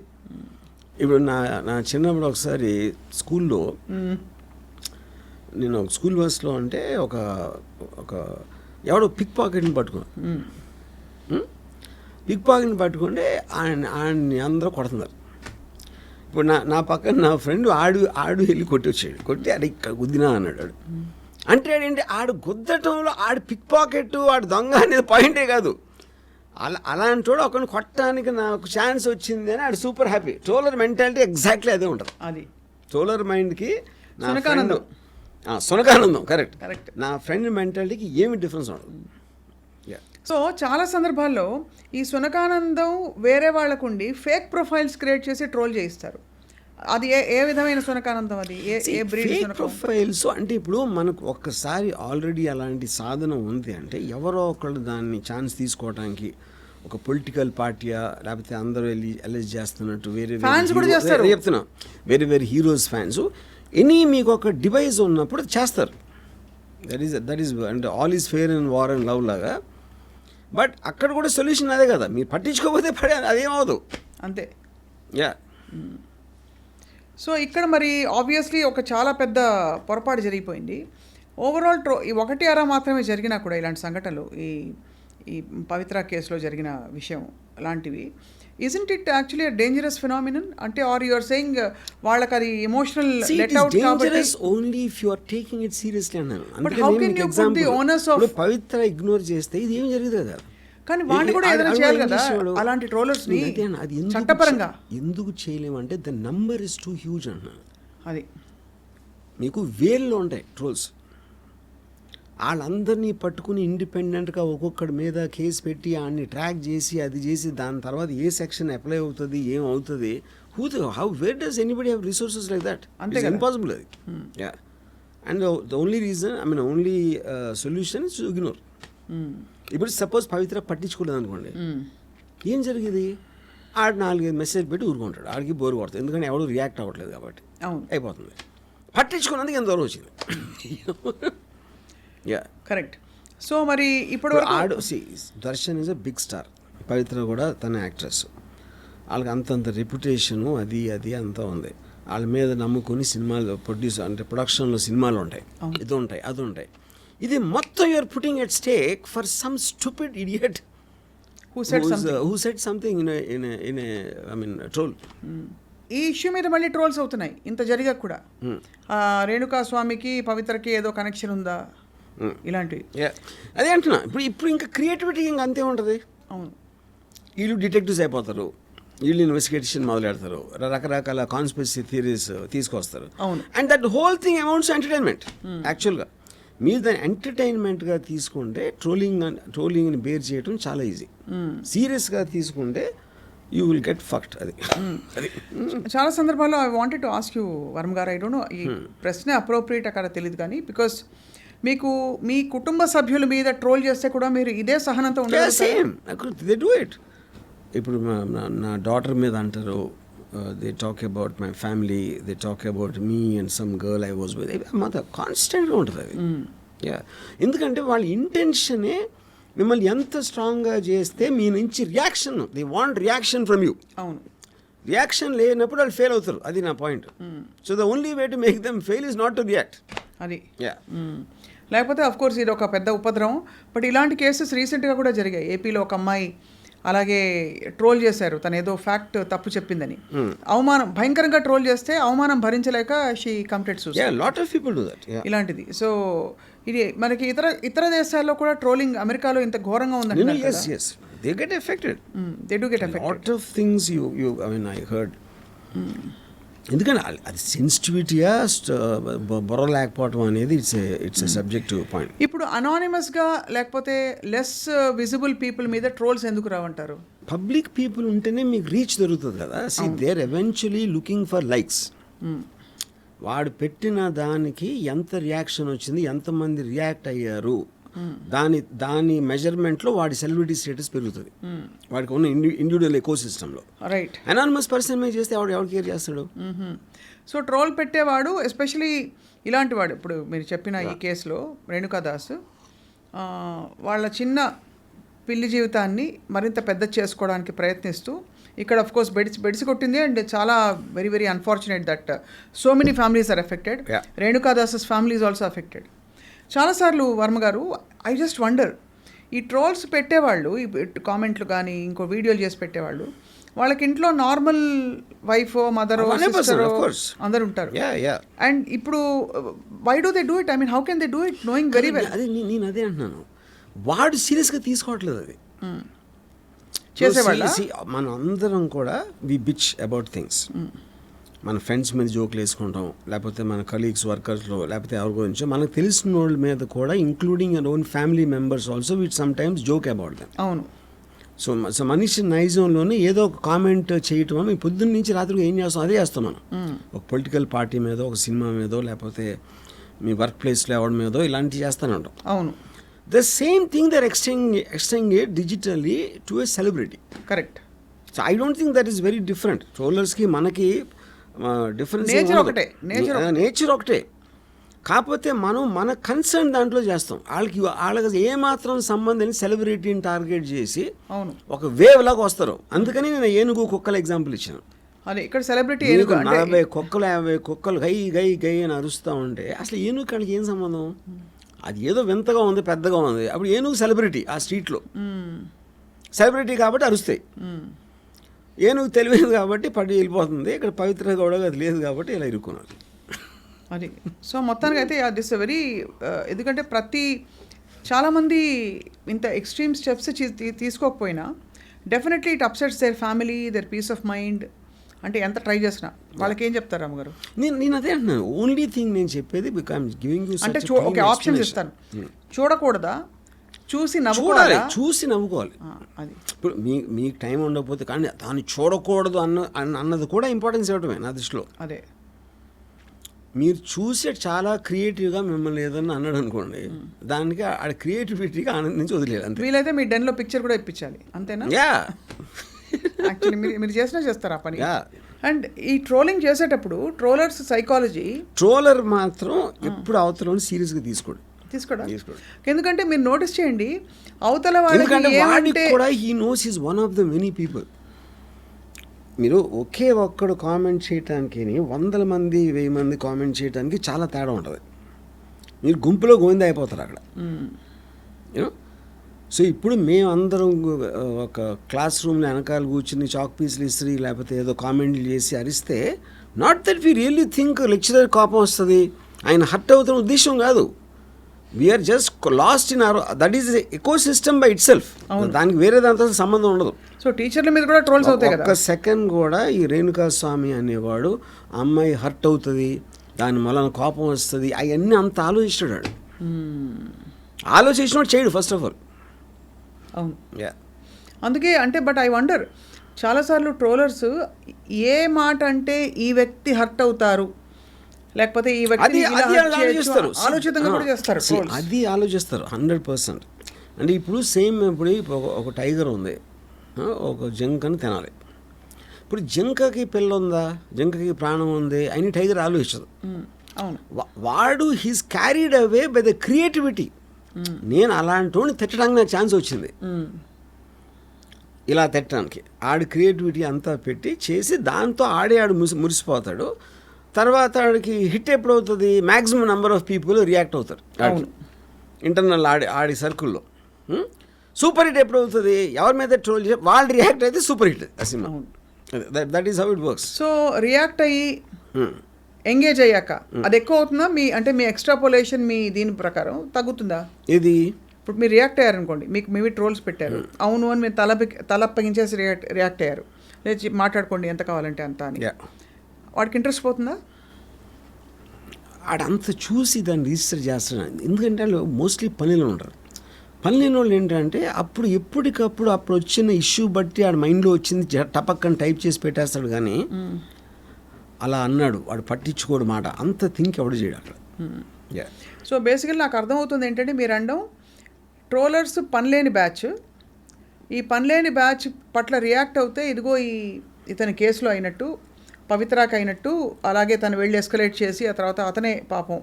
ఇప్పుడు నా చిన్నప్పుడు ఒకసారి స్కూల్లో నేను ఒక స్కూల్ బస్లో అంటే ఒక ఎవడో పిక్ పాకెట్ని పట్టుకున్నాను. పిక్ పాకెట్ని పట్టుకుంటే ఆయన్ని అందరూ కొడుతున్నారు. ఇప్పుడు నా పక్కన నా ఫ్రెండ్ ఆడు వెళ్ళి కొట్టి వచ్చాడు, కొట్టి అది ఇక్కడ గుద్దినా అన్నాడు. అంటే ఏంటి ఆడు గుద్దటంలో ఆడు పిక్ పాకెట్ ఆడు దొంగ అనేది పాయింటే కాదు. అలాంటి వాడు ఒకరిని కొట్టడానికి నాకు ఛాన్స్ వచ్చింది అని ఆడు super happy. Troller mentality exactly అదే ఉంటుంది. అది ట్రోలర్ మైండ్కి సునకానందం. సునకానందం కరెక్ట్. కరెక్ట్. నా ఫ్రెండ్ మెంటాలిటీకి ఏమి డిఫరెన్స్ ఉండదు. సో చాలా సందర్భాల్లో ఈ సునకానందం వేరే వాళ్ళకుండి ఫేక్ ప్రొఫైల్స్ క్రియేట్ చేసి ట్రోల్ చేయిస్తారు. అది ఏ విధమైన సునకానందం? అది ఏ బ్రీడ్ ప్రొఫైల్స్ అంటే ఇప్పుడు మనకు ఒక్కసారి ఆల్రెడీ అలాంటి సాధన ఉంది అంటే ఎవరో ఒకళ్ళు దాన్ని ఛాన్స్ తీసుకోవడానికి, ఒక పొలిటికల్ పార్టీయా లేకపోతే అందరూ వెళ్ళి అలెజ్ చేస్తున్నట్టు వేరే చెప్తున్నా వేరే హీరోస్ ఫ్యాన్స్ మీకు ఒక డివైస్ ఉన్నప్పుడు చేస్తారు. దట్ ఈస్ అంటే all is fair in war and love లాగా. బట్ అక్కడ కూడా సొల్యూషన్ అదే కదా, మీరు పట్టించుకోకపోతే అదేమవదు. అంతే. యా. సో ఇక్కడ మరి ఆబ్వియస్లీ ఒక చాలా పెద్ద పొరపాటు జరిగిపోయింది. ఓవరాల్ ఈ ఒకటి అరా మాత్రమే జరిగినా కూడా ఇలాంటి సంఘటనలు ఈ పవిత్ర కేసులో జరిగిన విషయం లాంటివి, isn't it actually a dangerous phenomenon? అంటే ఆర్ యు ఆర్ సేయింగ్ వాళ్ళకి అది ఎమోషనల్ లెట్ అవుట్ కాబట్టి only if you are taking it seriously అన్నాను. But how can you put the owners of Pavithra ignore చేస్తే ఇది ఏం జరుగుతుంది కదా. కానీ వాళ్ళు కూడా ఏదైనా చేయాలి కదా అలాంటి ట్రోలర్స్ ని చట్టపరంగా. ఎందుకు చేయలేమంటే the number is too huge అన్నాను. అది మీకు వేల్లో ఉంటాయి ట్రోల్స్, వాళ్ళందరినీ పట్టుకుని ఇండిపెండెంట్గా ఒక్కొక్కడి మీద కేసు పెట్టి ఆయన్ని ట్రాక్ చేసి అది చేసి దాని తర్వాత ఏ సెక్షన్ అప్లై అవుతుంది ఏం అవుతుంది, where does anybody have resources like that? It's impossible అది. Yeah. And the only reason only solution is ignore. ఇప్పుడు సపోజ్ పవిత్ర పట్టించుకోలేదు అనుకోండి, ఏం జరిగేది? ఆడు 4-5 మెసేజ్ పెట్టి ఊరుకుంటాడు, ఆడికి బోర్ కొడుతుంది, ఎందుకంటే ఎవరు రియాక్ట్ అవ్వట్లేదు కాబట్టి అయిపోతుంది. పట్టించుకున్నందుకు ఎంత దూరం వచ్చింది. Yeah, correct. సో మరి ఇప్పుడు Darshan is a big star, Pavithra కూడా తన యాక్ట్రెస్, వాళ్ళకి అంతంత రెప్యుటేషను అది అంతా ఉంది. వాళ్ళ మీద నమ్ముకొని సినిమాలు ప్రొడక్షన్లో సినిమాలు ఉంటాయి, ఇది ఉంటాయి అది ఉంటాయి. ఇది మొత్తం you're putting at stake for some stupid idiot who said something in a troll. ఈ ఇష్యూ మీద మళ్ళీ ట్రోల్స్ అవుతున్నాయి ఇంత జరిగా కూడా. రేణుకా స్వామికి పవిత్రకి ఏదో కనెక్షన్ ఉందా ఇలాంటివి. అదే అంటున్నా. ఇప్పుడు ఇంకా క్రియేటివిటీ ఇంకా అంతే ఉంటుంది. అవును, వీళ్ళు డిటెక్టివ్స్ అయిపోతారు, వీళ్ళు ఇన్వెస్టిగేషన్ మొదలెడతారు, రకరకాల కాన్స్పిరసీ థియరీస్ తీసుకొస్తారు. అవును. And that whole thing amounts entertainment. యాక్చువల్గా మీరు దాన్ని ఎంటర్టైన్మెంట్గా తీసుకుంటే ట్రోలింగ్ని బేర్ చేయడం చాలా ఈజీ. సీరియస్గా తీసుకుంటే యూ విల్ గెట్ ఫక్ట్. అది చాలా సందర్భాల్లో I wanted to ask you Varma గారు, ఐ డోంట్ నో ఈ ప్రశ్న అప్రోప్రియేట్ అక్కడ తెలియదు కానీ, బికాస్ మీకు మీ కుటుంబ సభ్యుల మీద ట్రోల్ చేస్తే కూడా మీరు ఇదే సహనంతో ఉండదు. ఇప్పుడు నా డాటర్ మీద అంటారు, they talk about my family, they talk about me and some girl I was with, మాతో కాన్స్టెంట్గా ఉంటుంది అది. యా, ఎందుకంటే వాళ్ళ ఇంటెన్షనే మిమ్మల్ని ఎంత స్ట్రాంగ్గా చేస్తే మీ నుంచి reaction, they want reaction from you. అవును, రియాక్షన్ లేనప్పుడు వాళ్ళు ఫెయిల్ అవుతారు, అది నా point. So the only way to make them fail is not to react. అది. యా, లేకపోతే అఫ్ కోర్స్ ఇది ఒక పెద్ద ఉపద్రవం. బట్ ఇలాంటి కేసెస్ రీసెంట్గా కూడా జరిగాయి. ఏపీలో ఒక అమ్మాయి అలాగే ట్రోల్ చేశారు, తను ఏదో ఫ్యాక్ట్ తప్పు చెప్పిందని. అవమానం భయంకరంగా ట్రోల్ చేస్తే అవమానం భరించలేక she committed suicide. Lot of people do that. ఇలాంటిది. సో ఇది మనకి ఇతర దేశాల్లో కూడా ట్రోలింగ్ అమెరికాలో ఇంత ఘోరంగా ఉందండి. They get affected. They do get affected. Lot of things you I mean I heard. ఎందుకంటే అది సెన్సిటివిటీయా బుర్ర లేకపోవటం అనేది ఇట్స్ ఎ సబ్జెక్టివ్ పాయింట్. ఇప్పుడు అనానిమస్గా లేకపోతే లెస్ విజిబుల్ పీపుల్ మీద ట్రోల్స్ ఎందుకు రావంటారు? పబ్లిక్ పీపుల్ ఉంటేనే మీకు రీచ్ దొరుకుతుంది కదా. They are eventually looking for likes. వాడు పెట్టిన దానికి ఎంత రియాక్షన్ వచ్చింది, ఎంతమంది రియాక్ట్ అయ్యారు, దాని మెజర్మెంట్లో వాడి సెలబ్రిటీ స్టేటస్ పెరుగుతుంది. వాడికి ఉన్న ఇండివిజువల్ ఎకో సిస్టంలో. రైట్. అనానిమస్ పర్సన్ మీద చేస్తే ఎవరు కేర్ చేస్తాడు? సో ట్రోల్ పెట్టేవాడు ఎస్పెషలీ ఇలాంటి వాడు, ఇప్పుడు మీరు చెప్పిన ఈ కేసులో రేణుకాదాస్ వాళ్ళ చిన్న పిల్లి జీవితాన్ని మరింత పెద్ద చేసుకోవడానికి ప్రయత్నిస్తూ ఇక్కడ ఆఫ్ కోర్స్ బెడిసి కొట్టింది. అండ్ చాలా very very unfortunate that so many families are affected. రేణుకాదాసెస్ ఫ్యామిలీ ఈజ్ ఆల్సో ఎఫెక్టెడ్. చాలాసార్లు వర్మ గారు, ఐ జస్ట్ వండర్, ఈ ట్రోల్స్ పెట్టేవాళ్ళు, ఈ కామెంట్లు కానీ ఇంకో వీడియోలు చేసి పెట్టేవాళ్ళు, వాళ్ళకి ఇంట్లో నార్మల్ వైఫ్ మదర్ అందరు ఉంటారు. అండ్ ఇప్పుడు why do they do it? I mean how can they do it knowing very well? అదే నేను అదే అంటున్నాను, వాడు సీరియస్గా తీసుకోవట్లేదు అది చేసేవాళ్ళ. మనం అందరం కూడా వి బిచ్ అబౌట్ థింగ్స్. మన ఫ్రెండ్స్ మీద జోకులు వేసుకుంటాం, లేకపోతే మన కలీగ్స్ వర్కర్స్లో, లేకపోతే ఎవరి గురించో మనకు తెలిసిన వాళ్ళ మీద కూడా, including our own family members also, with sometimes joke about them. అవును. సో మనిషి నైజంలోనే ఏదో ఒక కామెంట్ చేయటం, మీ పొద్దున్న నుంచి రాత్రికి ఏం చేస్తాం అదే చేస్తాం మనం. ఒక పొలిటికల్ పార్టీ మీదో, ఒక సినిమా మీదో, లేకపోతే మీ వర్క్ ప్లేస్లో ఎవరి మీదో ఇలాంటివి చేస్తూనే ఉంటాం. అవును. The same thing they're extending it digitally to a celebrity. Correct. So I don't think that is very different. Trollers ki manaki difference nature ఒకటే. కాకపోతే మనం మన కన్సర్న్ దాంట్లో చేస్తాం. వాళ్ళకి ఏమాత్రం సంబంధం సెలబ్రిటీని టార్గెట్ చేసి ఒక వేవ్ లాగా వస్తారు. అందుకని నేను ఏనుగు కుక్కల ఎగ్జాంపుల్ ఇచ్చాను. అదే ఇక్కడ సెలబ్రిటీ 40 కుక్కలు 50 కుక్కలు గై గై గై అని అరుస్తూ ఉంటే అసలు ఏనుగు కాడికి ఏం సంబంధం? అది ఏదో వింతగా ఉంది, పెద్దగా ఉంది. అప్పుడు ఏనుగు సెలబ్రిటీ ఆ స్ట్రీట్లో, సెలబ్రిటీ కాబట్టి అరుస్తాయి. ఏనుగు తెలియదు కాబట్టి పడి వెళ్ళిపోతుంది. ఇక్కడ పవిత్ర గౌడ అది లేదు కాబట్టి ఇలా ఇరుక్కున్నారు అది. సో మొత్తానికి అయితే దిస్ వెరీ, ఎందుకంటే చాలామంది ఇంత ఎక్స్ట్రీమ్ స్టెప్స్ తీసుకోకపోయినా definitely it upsets their family, their peace of mind. అంటే ఎంత ట్రై చేసినా వాళ్ళకి ఏం చెప్తారు అమ్మగారు? నేను అదే అంటున్నాను, ఓన్లీ థింగ్ నేను చెప్పేది అంటే ఓకే ఆప్షన్స్ ఇస్తాను. చూడకూడదా? చూసి నవ్వుకోవాలి. అది ఇప్పుడు మీకు టైం ఉండకపోతే కానీ దాన్ని చూడకూడదు అన్నది కూడా ఇంపార్టెన్స్ ఇవ్వటమే నా దృష్టిలో. అదే మీరు చూసే చాలా క్రియేటివ్గా మిమ్మల్ని ఏదన్నా అన్నాడు అనుకోండి, దానికి ఆ క్రియేటివిటీగా ఆనందించి వదిలేదు అంతే. వీలైతే మీ డెన్లో పిక్చర్ కూడా ఇప్పించాలి అంతేనా? యాక్చువల్లీ మీరు చేస్తారు ఆ పని. అండ్ ఈ ట్రోలింగ్ చేసేటప్పుడు ట్రోలర్స్ సైకాలజీ, ట్రోలర్ మాత్రం ఎప్పుడు అవతల సీరియస్గా తీసుకోడు. ఎందుకంటే మీరు నోటీస్ చేయండి, అవతల వాడికి కూడా he knows is one of the many people. మీరు ఒకే ఒక్కడు కామెంట్ చేయటానికి 100 మంది 1000 మంది కామెంట్ చేయడానికి చాలా తేడా ఉంటుంది. మీరు గుంపులో గోవింద అయిపోతారు అక్కడ. యూనో, సో ఇప్పుడు మేమందరం ఒక క్లాస్ రూమ్లో వెనకాల కూర్చుని చాక్ పీసులు ఇస్త్రీ లేకపోతే ఏదో కామెంట్లు చేసి అరిస్తే, not that we really think lecturer కోపం వస్తుంది, ఆయన హర్ట్ అవుతున్న ఉద్దేశం కాదు. We're just lost in our, that is ecosystem by itself. దానికి వేరే దాంతో సంబంధం ఉండదు. సో టీచర్ల మీద కూడా ట్రోల్స్ అవుతాయి కదా. ఒక్క సెకండ్ కూడా ఈ రేణుకా స్వామి అనేవాడు అమ్మాయి హర్ట్ అవుతుంది, దాని వలన కోపం వస్తుంది, అవన్నీ అంత ఆలోచిస్తాడు. ఆలోచించినోడు చేయడు ఫస్ట్ ఆఫ్ ఆల్. అవును. అందుకే అంటే బట్ ఐ వండర్, చాలాసార్లు ట్రోలర్స్ ఏ మాట అంటే ఈ వ్యక్తి హర్ట్ అవుతారు, లేకపోతే ఈ వ్యక్తి ఆలోచితంగా కూడా చేస్తారు. అది ఆలోచిస్తారు 100%. అంటే ఇప్పుడు సేమ్, ఇప్పుడు ఒక టైగర్ ఉంది, ఒక జింకని తినాలి. ఇప్పుడు జింకకి పిల్ల ఉందా, జింకకి ప్రాణం ఉంది అని టైగర్ ఆలోచించదు. అవును. వాడు he's carried away by the creativity. నేను అలాంటి తిట్టడానికి నాకు ఛాన్స్ వచ్చింది, ఇలా తిట్టడానికి. ఆడి క్రియేటివిటీ అంతా పెట్టి చేసి దాంతో ఆడు మురిసిపోతాడు. తర్వాత ఆడికి హిట్ ఎప్పుడవుతుంది, maximum number of people react అవుతారు ఇంటర్నల్ ఆడి సర్కిల్లో. సూపర్ హిట్ ఎప్పుడవుతుంది, ఎవరి మీద ట్రోల్ చేసి వాళ్ళు రియాక్ట్ అయితే సూపర్ హిట్ ఆ cinema. That is how it works. So react అయ్యి ఎంగేజ్ అయ్యాక అది ఎక్కువ అవుతుందా మీ, అంటే మీ ఎక్స్ట్రాపోలేషన్ మీ దీని ప్రకారం తగ్గుతుందా? ఇది ఇప్పుడు మీరు రియాక్ట్ అయ్యారనుకోండి, మీకు మేబీ ట్రోల్స్ పెట్టారు, అవును అని మీరు తలప్పగించేసి రియాక్ట్ అయ్యారు, లేచి మాట్లాడుకోండి ఎంత కావాలంటే అంత అని. వాడికి ఇంట్రెస్ట్ పోతుందా? ఆడంత చూసి దాన్ని రిజిస్టర్ చేస్తున్నాడు. ఎందుకంటే వాళ్ళు మోస్ట్లీ పనిలో ఉంటారు. పని లేని వాళ్ళు ఏంటంటే అప్పుడు ఎప్పటికప్పుడు అప్పుడు వచ్చిన ఇష్యూ బట్టి ఆడ మైండ్లో వచ్చింది టపక్కని టైప్ చేసి పెట్టేస్తాడు. కానీ అలా అన్నాడు వాడు పట్టించుకోడు మాట, అంత థింక్ ఎవడు చేయడు అక్కడ. సో బేసికల్లీ నాకు అర్థమవుతుంది ఏంటంటే మీరు అనడం ట్రోలర్స్ పనిలేని బ్యాచ్, ఈ పనిలేని బ్యాచ్ పట్ల రియాక్ట్ అవుతే ఇదిగో ఇతని కేసులో అయినట్టు, పవిత్రాకి అయినట్టు, అలాగే తను వెళ్ళి ఎస్కలేట్ చేసి ఆ తర్వాత అతనే పాపం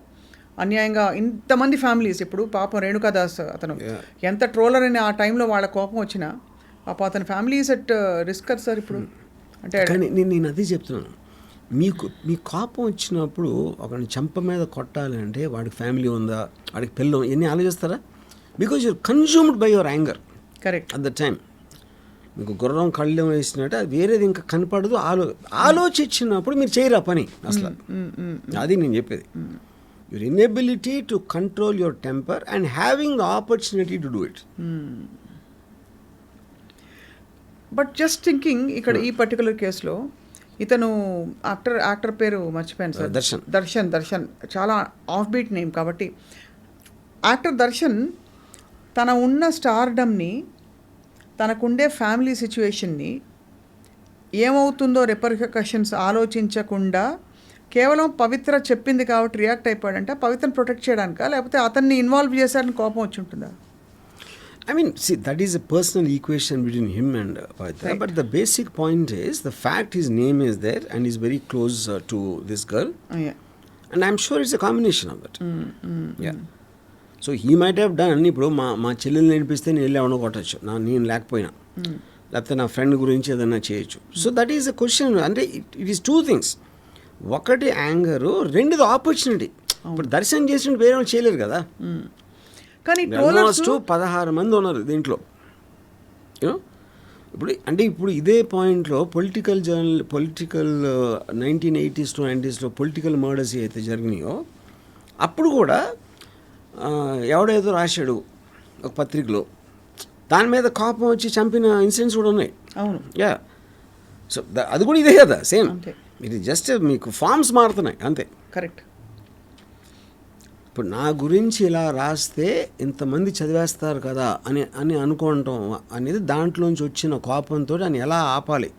అన్యాయంగా ఇంతమంది ఫ్యామిలీస్, ఇప్పుడు పాపం రేణుకాదాస్ అతను ఎంత ట్రోలర్ అని ఆ టైంలో వాళ్ళ కోపం వచ్చినా పాపం అతని ఫ్యామిలీస్ అట్ రిస్క్ కదా సార్ ఇప్పుడు. అంటే కానీ నేను అదే చెప్తున్నాను, మీ కోపం వచ్చినప్పుడు ఒకరిని చెంప మీద కొట్టాలి అంటే వాడికి ఫ్యామిలీ ఉందా, వాడికి పిల్లలు ఎన్ని ఆలోచిస్తారా? Because you're consumed by your anger. Correct. At the time మీకు గుర్రం కళ్ళు వేసినట్టు అది వేరేది ఇంకా కనపడదు. ఆలోచించినప్పుడు మీరు చేయరా పని అసలు. అది నేను చెప్పేది. Your inability to control your temper and having the opportunity to do it. But just thinking ఇక్కడ ఈ పర్టికులర్ కేసులో ఇతను యాక్టర్ పేరు మర్చిపోయాను సార్. దర్శన్ చాలా ఆఫ్ బీట్ నేమ్ కాబట్టి యాక్టర్ దర్శన్ తన ఉన్న స్టార్డమ్ని, తనకుండే ఫ్యామిలీ సిచ్యువేషన్ని ఏమవుతుందో రిపర్కషన్స్ ఆలోచించకుండా కేవలం పవిత్ర చెప్పింది కాబట్టి రియాక్ట్ అయిపోయాడంటే పవిత్రను ప్రొటెక్ట్ చేయడానికా, లేకపోతే అతన్ని ఇన్వాల్వ్ చేశారని కోపం వచ్చి ఉంటుందా? I mean, see, that is a personal equation between him and Pavitra. Right. But the basic point is, the fact his name is there and he's very close to this girl. Yeah. And I'm sure it's a combination of it. Yeah. So he might have done, ఇప్పుడు మా చెల్లెలు నేర్పిస్తే నేను వెళ్ళి ఎవడో కొట్టచ్చు, నేను లేకపోయినా, లేకపోతే నా ఫ్రెండ్ గురించి ఏదైనా చేయొచ్చు. So that is a question. అంటే ఇట్ ఈస్ టూ థింగ్స్. ఒకటి యాంగరు, రెండుది ఆపర్చునిటీ. ఇప్పుడు దర్శనం చేసినట్టు వేరే వాళ్ళు చేయలేరు కదా. కానీ ఆల్మోస్ట్ 16 మంది ఉన్నారు దీంట్లో. యూనో ఇప్పుడు ఇదే పాయింట్లో political 1980s to 90s political murders అయితే జరిగినాయో అప్పుడు కూడా ఎవడేదో రాశాడు ఒక పత్రికలో, దాని మీద కోపం వచ్చి చంపిన ఇన్సిడెంట్స్ కూడా ఉన్నాయి. అవును. యా. సో అది కూడా ఇదే కదా, సేమ్. ఇది జస్ట్ మీకు ఫార్మ్స్ మారుతున్నాయి అంతే. కరెక్ట్. ఇప్పుడు నా గురించి ఇలా రాస్తే ఇంతమంది చదివేస్తారు కదా అని అనుకోవటం అనేది దాంట్లోంచి వచ్చిన కోపంతో అని ఎలా ఆపాలి,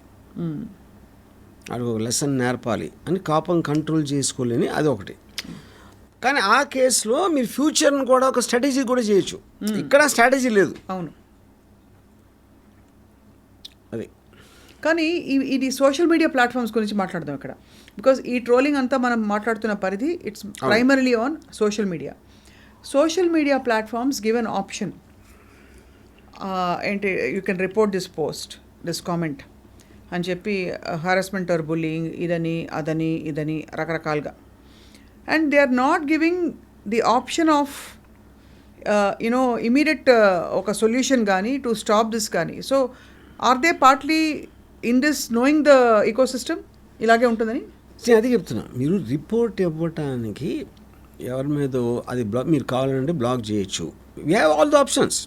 అది ఒక లెసన్ నేర్పాలి అని కోపం కంట్రోల్ చేసుకోలేని అది ఒకటి. కానీ ఆ కేసులో మీరు ఫ్యూచర్ని కూడా ఒక స్ట్రాటజీ కూడా చేయొచ్చు. ఇక్కడ స్ట్రాటజీ లేదు. అవును. అది. కానీ ఇది సోషల్ మీడియా ప్లాట్ఫామ్స్ గురించి మాట్లాడదాం ఇక్కడ. బికాజ్ ఈ ట్రోలింగ్ అంతా మనం మాట్లాడుతున్న పరిధి it's primarily on social media. Social media platforms give an option, ఏంటి, you can report this post, this comment అని చెప్పి హారాస్మెంట్ ఆర్ బుల్లింగ్ ఇదని రకరకాలుగా. And they are not giving the option of immediate ఒక సొల్యూషన్ కానీ to stop this కానీ. So are they partly in this knowing the ecosystem ఇలాగే ఉంటుందని అది చెప్తున్నా. మీరు రిపోర్ట్ ఇవ్వటానికి ఎవరి మీద అది మీరు కావాలంటే బ్లాక్ చేయొచ్చు. We have all the options.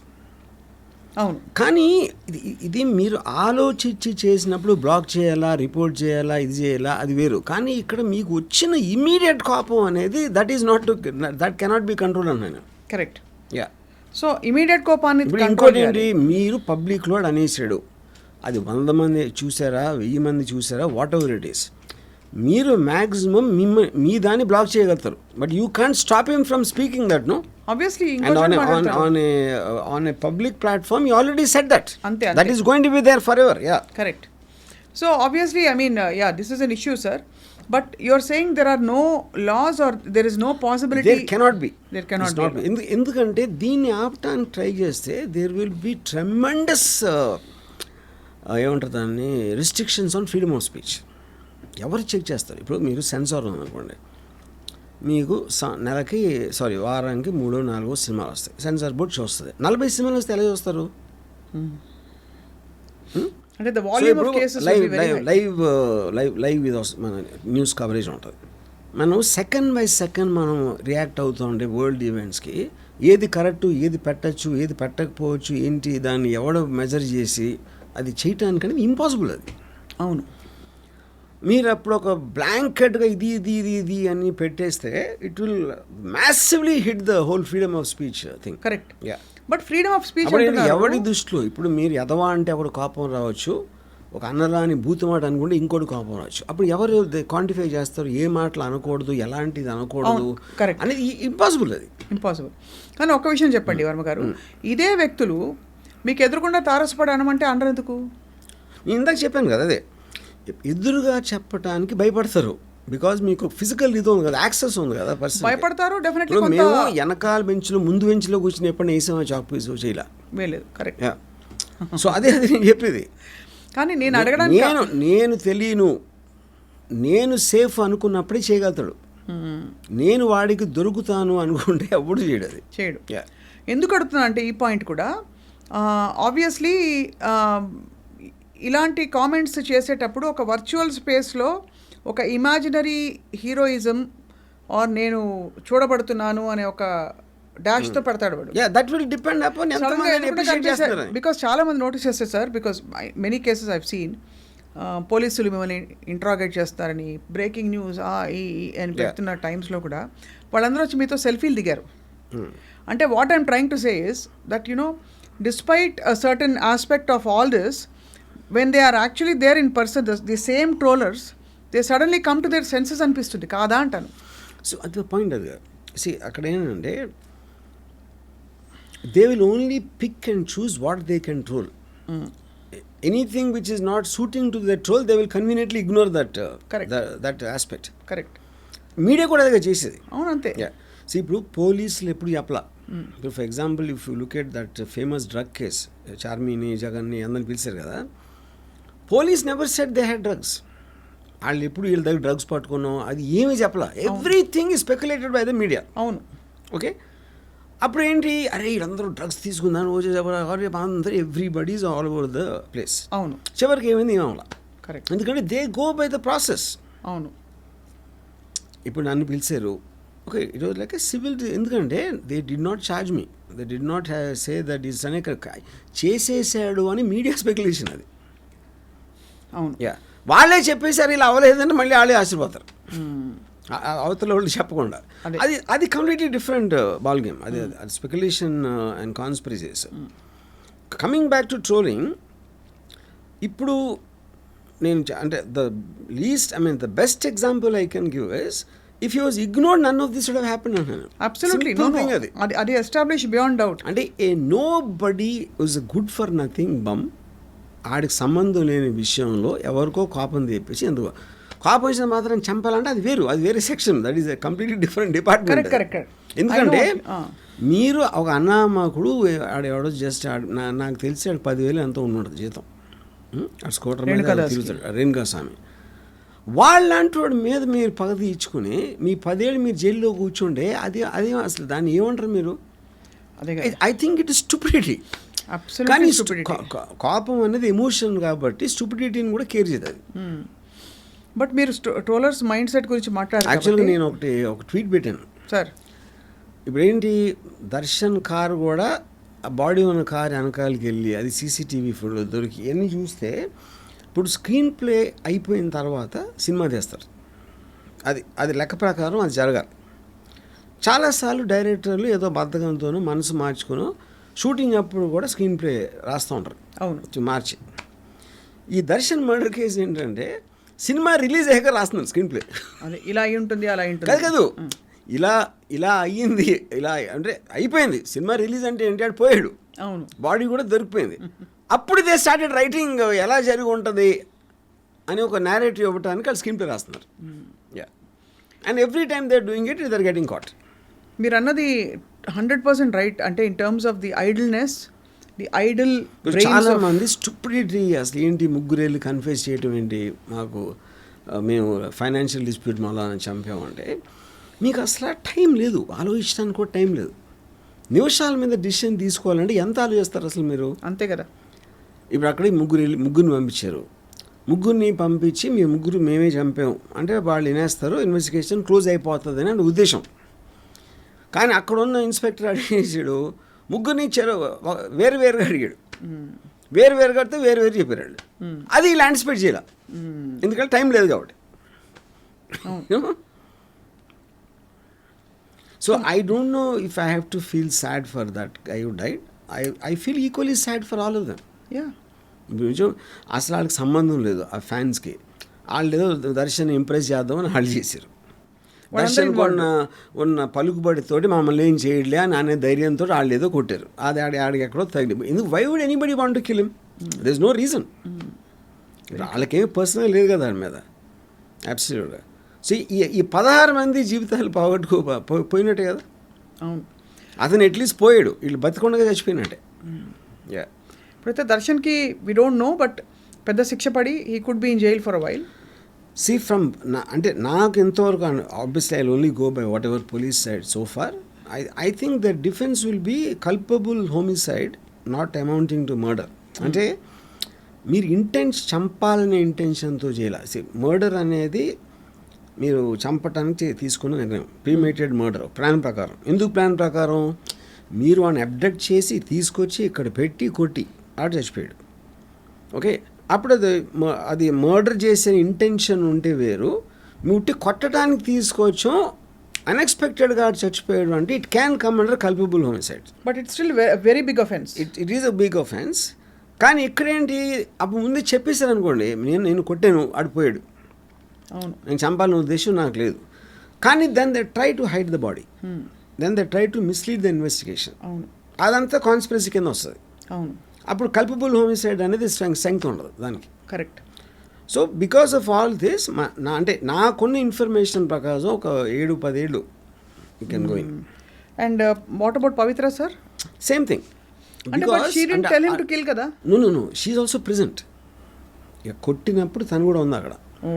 అవును. కానీ ఇది మీరు ఆలోచించి చేసినప్పుడు బ్లాక్ చేయాలా, రిపోర్ట్ చేయాలా, ఇది చేయాలా, అది వేరు. కానీ ఇక్కడ మీకు వచ్చిన ఇమీడియట్ కోపం అనేది దట్ కెనాట్ బి కంట్రోల్ అన్నాను. కరెక్ట్. యా. సో ఇమీడియట్ కోపాన్ని ఇప్పుడు ఇంకోటి ఏంటి, మీరు పబ్లిక్లో అనేసాడు, అది 100 మంది చూసారా, 1000 మంది చూసారా, వాట్ ఎవర్ ఇట్ ఈస్, మీరు మ్యాక్సిమం మీ దాన్ని బ్లాక్ చేయగలుగుతారు. But you can't stop him from speaking that, no. Obviously, and on a public platform, you already said that. Ante. That is going to be there forever. Yeah. Correct. So obviously, I mean, this is an issue, sir. But you're saying there are no laws or there is no possibility. There cannot be. There cannot be. ఎందుకంటే దీన్ని ఆపటానికి try చేస్తే there will be tremendous ఏమంటారు దాన్ని, restrictions on freedom of speech. ఎవరు check చేస్తారు? ఇప్పుడు మీరు censor ఉందనుకోండి, మీకు వారానికి 3-4 సినిమాలు వస్తాయి, సెన్సార్ బోర్డ్ చూస్తుంది. 40 సినిమాలు వస్తే ఎలా చూస్తారు? అంటే the volume of cases live ఇది మన న్యూస్ కవరేజ్ ఉంటుంది. మనం సెకండ్ బై సెకండ్ మనం రియాక్ట్ అవుతూ ఉంటే వరల్డ్ ఈవెంట్స్కి ఏది కరెక్ట్, ఏది పెట్టచ్చు, ఏది పెట్టకపోవచ్చు, ఏంటి దాన్ని ఎవడో మెజర్ చేసి అది చేయటానికనేది ఇంపాసిబుల్ అది. అవును. మీరు అప్పుడు ఒక బ్లాంకెట్గా ఇది ఇది ఇది ఇది అని పెట్టేస్తే it will massively hit the whole freedom of speech thing. Correct. Yeah, but freedom of speech ఎవరి దృష్టిలో ఇప్పుడు మీరు ఎదవా అంటే ఒకడు కోపం రావచ్చు, ఒక అన్నరాని బూతుమాట అనుకుంటే ఇంకోటి కోపం రావచ్చు. అప్పుడు ఎవరు క్వాంటిఫై చేస్తారు ఏ మాటలు అనకూడదు, ఎలాంటిది అనకూడదు కరెక్ట్ అనేది ఇంపాసిబుల్. అది ఇంపాసిబుల్. కానీ ఒక విషయం చెప్పండి వర్మ గారు, ఇదే వ్యక్తులు మీకు ఎదురుకుండా తారసపడి అనమంటే అనరు ఎందుకు? నేను ఇందాక చెప్పాను కదా, అదే ఎదురుగా చెప్పడానికి భయపడతారు. బికాజ్ మీకు ఫిజికల్ ఇది ఉంది కదా, యాక్సెస్ ఉంది కదా పర్సన్. భయపడతారు డెఫినెట్లీ. మేము వెనకాల బెంచ్లో ముందు బెంచ్లో కూర్చుని ఎప్పుడు వేసామో చాక్ పీస్ చేయలే. వేయలేదు. కరెక్ట్. సో అదే నేను చెప్పేది. కానీ నేను అడగడానికి నేను తెలియను, నేను సేఫ్ అనుకున్నప్పుడే చేయగలుగుతాడు. నేను వాడికి దొరుకుతాను అనుకుంటే అప్పుడు చేయడు. అది చేయడు. ఎందుకు అడుగుతున్నా అంటే ఈ పాయింట్ కూడా ఆబ్వియస్లీ ఇలాంటి కామెంట్స్ చేసేటప్పుడు ఒక వర్చువల్ స్పేస్లో ఒక ఇమాజినరీ హీరోయిజం ఆర్ నేను చూడబడుతున్నాను అనే ఒక డాష్తో పెడతాడు వాడు. That will depend upon because చాలా మంది నోటీస్ చేస్తారు sir, because many cases I've seen పోలీసులు మిమ్మల్ని ఇంట్రాగేట్ చేస్తారని, బ్రేకింగ్ న్యూస్ ఈ అని పెడుతున్న టైమ్స్లో కూడా వాళ్ళందరూ వచ్చి మీతో సెల్ఫీలు దిగారు. అంటే what I'm trying to say is that despite a certain aspect of all this, when they are actually there in person, the same trollers, they suddenly come to their senses అనిపిస్తుంది కాదా అంటాను. సో అది point. అది అక్కడ ఏంటంటే they will only pick and choose what they can troll. Anything which is not suiting to the troll they will conveniently ignore that aspect. Correct. Media కూడా అదే చేసేది. అవును, అంతే. ఇప్పుడు పోలీసులు ఎప్పుడు చెప్పలా. ఇప్పుడు for example if you look at that famous drug case, చార్మిని జగన్ని అందరిని పిలిచారు కదా, police never said they had drugs. వాళ్ళు ఎప్పుడు వీళ్ళ దగ్గర డ్రగ్స్ పట్టుకున్నాం అది ఏమీ చెప్పలా. Everything is speculated by the media. అవును. ఓకే, అప్పుడు ఏంటి, అరే వీళ్ళందరూ డ్రగ్స్ తీసుకుందాను అందరూ everybody is all over the place. అవును. చివరికి ఏమైంది ఏమవలా. కరెక్ట్. ఎందుకంటే they go by the process. అవును. ఇప్పుడు నన్ను పిలిచారు, okay it was like a civil. ఎందుకంటే they did not charge me, they did not say that is అనే చేసేసాడు అని మీడియా స్పెక్యులేషన్. అది అవును. వాళ్ళే చెప్పేసారు ఇలా అవ్వలేదంటే మళ్ళీ వాళ్ళే ఆశీర్వాదారు అవతల వాళ్ళు చెప్పకుండా. అది కంప్లీట్లీ డిఫరెంట్ బాల్ గేమ్. అది speculation and conspiracies. Coming back to trolling, ఇప్పుడు నేను అంటే the best example I can give is if you was ignored none of this would have happen అన్నాను. అబ్సల్యూట్లీ. అది ఎస్టాబ్లిష్ బియాండ్ డౌట్. అంటే a నో బడీ was good for nothing bum. ఆడికి సంబంధం లేని విషయంలో ఎవరికో కోపం తెప్పించి ఎందుకు కోపం వచ్చిన మాత్రం చంపాలంటే అది వేరు, అది వేరే section. That is a completely different department. ఎందుకంటే మీరు ఒక అన్నామకుడు ఆడెవడో జస్ట్ నాకు తెలిసి ఆడు 10,000 ఎంతో ఉన్నాడు జీతం, స్కూటర్ మీద తిరుగుతాడు, రేణుకా స్వామి. వాళ్ళంటి వాడి మీద మీరు పగ తీర్చుకుని మీ 10 ఏళ్ళు మీరు జైల్లో కూర్చుంటే అది అసలు దాన్ని ఏమంటారు మీరు? I think it is stupidity. కానీ కోపం అనేది ఎమోషన్ కాబట్టి స్టూపిడిటీని కూడా కేర్ చేస్తుంది. బట్ మీరు ట్రోలర్స్ మైండ్ సెట్ గురించి మాట్లాడారు. యాక్చువల్గా నేను ఒక ట్వీట్ పెట్టాను సార్. ఇప్పుడు ఏంటి, దర్శన్ కారు కూడా ఆ బాడీ ఉన్న కారు వెనకాలకి వెళ్ళి అది సీసీటీవీ ఫోటో దొరికి ఇవన్నీ చూస్తే ఇప్పుడు స్క్రీన్ ప్లే అయిపోయిన తర్వాత సినిమా తీస్తారు. అది లెక్క ప్రకారం అది జరగాలి. చాలాసార్లు డైరెక్టర్లు ఏదో బద్ధకంతోనూ మనసు మార్చుకునో షూటింగ్ అప్పుడు కూడా స్క్రీన్ ప్లే రాస్తూ ఉంటారు. అవును. మార్చి ఈ దర్శన్ మర్డర్ కేసు ఏంటంటే సినిమా రిలీజ్ అయ్యాక రాస్తున్నారు స్క్రీన్ ప్లే. అదే ఇలా అయి ఉంటుంది, అలా అయి ఉంటుంది కాదు ఇలా అయ్యింది, ఇలా అంటే అయిపోయింది. సినిమా రిలీజ్ అంటే ఏంటి, పోయాడు. అవును. బాడీ కూడా దొరికిపోయింది. అప్పుడు దే స్టార్టెడ్ రైటింగ్ ఎలా జరిగి ఉంటుంది అని ఒక నేరేటివ్ ఇవ్వడానికి వాళ్ళు స్క్రీన్ ప్లే రాస్తున్నారు. And every time they are doing it they are getting caught. మీరు అన్నది 100% రైట్. అంటే in terms of the idleness, the idle చాలా మంది స్టూపిడిటీ. అసలు ఏంటి ముగ్గురేళ్ళు కన్ఫ్యూజ్ చేయటం ఏంటి, మాకు మేము ఫైనాన్షియల్ డిస్ప్యూట్ మళ్ళా చంపామంటే మీకు అసలు టైం లేదు, ఆలోచించడానికి కూడా టైం లేదు. నిమిషాల మీద డిసిషన్ తీసుకోవాలంటే ఎంత ఆలోచిస్తారు అసలు మీరు? అంతే కదా. ఇప్పుడు అక్కడ ముగ్గురిని పంపించారు. ముగ్గురిని పంపించి మేమే చంపాం అంటే వాళ్ళు వినేస్తారు, ఇన్వెస్టిగేషన్ క్లోజ్ అయిపోతుంది అని ఉద్దేశం. కానీ అక్కడ ఉన్న ఇన్స్పెక్టర్ అడిగేసాడు, ముగ్గురిని వేరువేరుగా అడిగాడు, వేరువేరుగా అడితే వేరువేరు చెప్పారు. అది ఇలా యాంటిసిపేట్ చేయాలి. ఎందుకంటే టైం లేదు కాబట్టి. So I don't no if I have to feel sad for that guy who died. I feel equally sad for all of them. Yeah, అసలు వాళ్ళకి సంబంధం లేదు ఆ ఫ్యాన్స్కి. వాళ్ళు ఏదో దర్శన్ ఇంప్రెస్ చేద్దామని వాళ్ళు చేశారు. దర్శన్ ఉన్న పలుకుబడితోటి మమ్మల్ని ఏం చేయట్లే అని అనే ధైర్యంతో వాళ్ళు ఏదో కొట్టారు. అది ఆడికి ఎక్కడో తగిలి. ఎందుకు why would anybody want to kill him? There is no reason. వాళ్ళకేమి పర్సనల్ లేదు కదా దాని మీద. అబ్సల్యూట్గా. సో ఈ 16 మంది జీవితాలు పోయినట్టే కదా. అవును, అతను అట్లీస్ట్ పోయాడు, వీళ్ళు బతికొండగా చచ్చిపోయినట్టే. యా, ఇప్పుడైతే దర్శన్కి వి డోంట్ నో, బట్ పెద్ద శిక్ష పడి he could be in jail for a while. See from అంటే నాకు ఎంతవరకు, obviously I only go by whatever police side so far. I think the defence will be culpable homicide not amounting to murder. అంటే మీరు చంపాలనే ఇంటెన్షన్తో చేయాలి. Murder అనేది మీరు చంపటానికి తీసుకున్న నిర్ణయం, ప్రీమేటెడ్ మర్డర్, ప్లాన్ ప్రకారం. ఎందుకు ప్లాన్ ప్రకారం? మీరు వాడిని అబ్డక్ట్ చేసి తీసుకొచ్చి ఇక్కడ పెట్టి కొట్టి ఆడ చచ్చిపోయాడు. ఓకే, అప్పుడు అది మర్డర్ చేసే ఇంటెన్షన్ ఉంటే వేరు. ముట్టి కొట్టడానికి తీసుకోవచ్చు, అన్ఎక్స్పెక్టెడ్గా చచ్చిపోయాడు అంటే it can come under culpable homicide. But it's still very big offence. It is a big offence. కానీ ఇక్కడేంటి, అప్పుడు ముందే చెప్పేశారు అనుకోండి, నేను కొట్టాను ఆడిపోయాడు, అవును, నేను చంపాలనే ఉద్దేశం నాకు లేదు. కానీ then they try to hide the body, then they try to mislead the investigation. అవును, అదంతా కాన్స్పిరసీ కింద వస్తుంది. అవును, అప్పుడు కల్పబుల్ హోమిసైడ్ అనేది స్ట్రెంగ్త్ ఉండదు దానికి. Correct. So because of all this అంటే నాకున్న ఇన్ఫర్మేషన్ ప్రకారం ఒక 7-10 ఏళ్ళు you can going. And what about Pavithra sir? Same thing. అంటే but she didn't tell him to kill కదా. No she is also present. ఇక కొట్టినప్పుడు తను కూడా ఉంది అక్కడ. Oh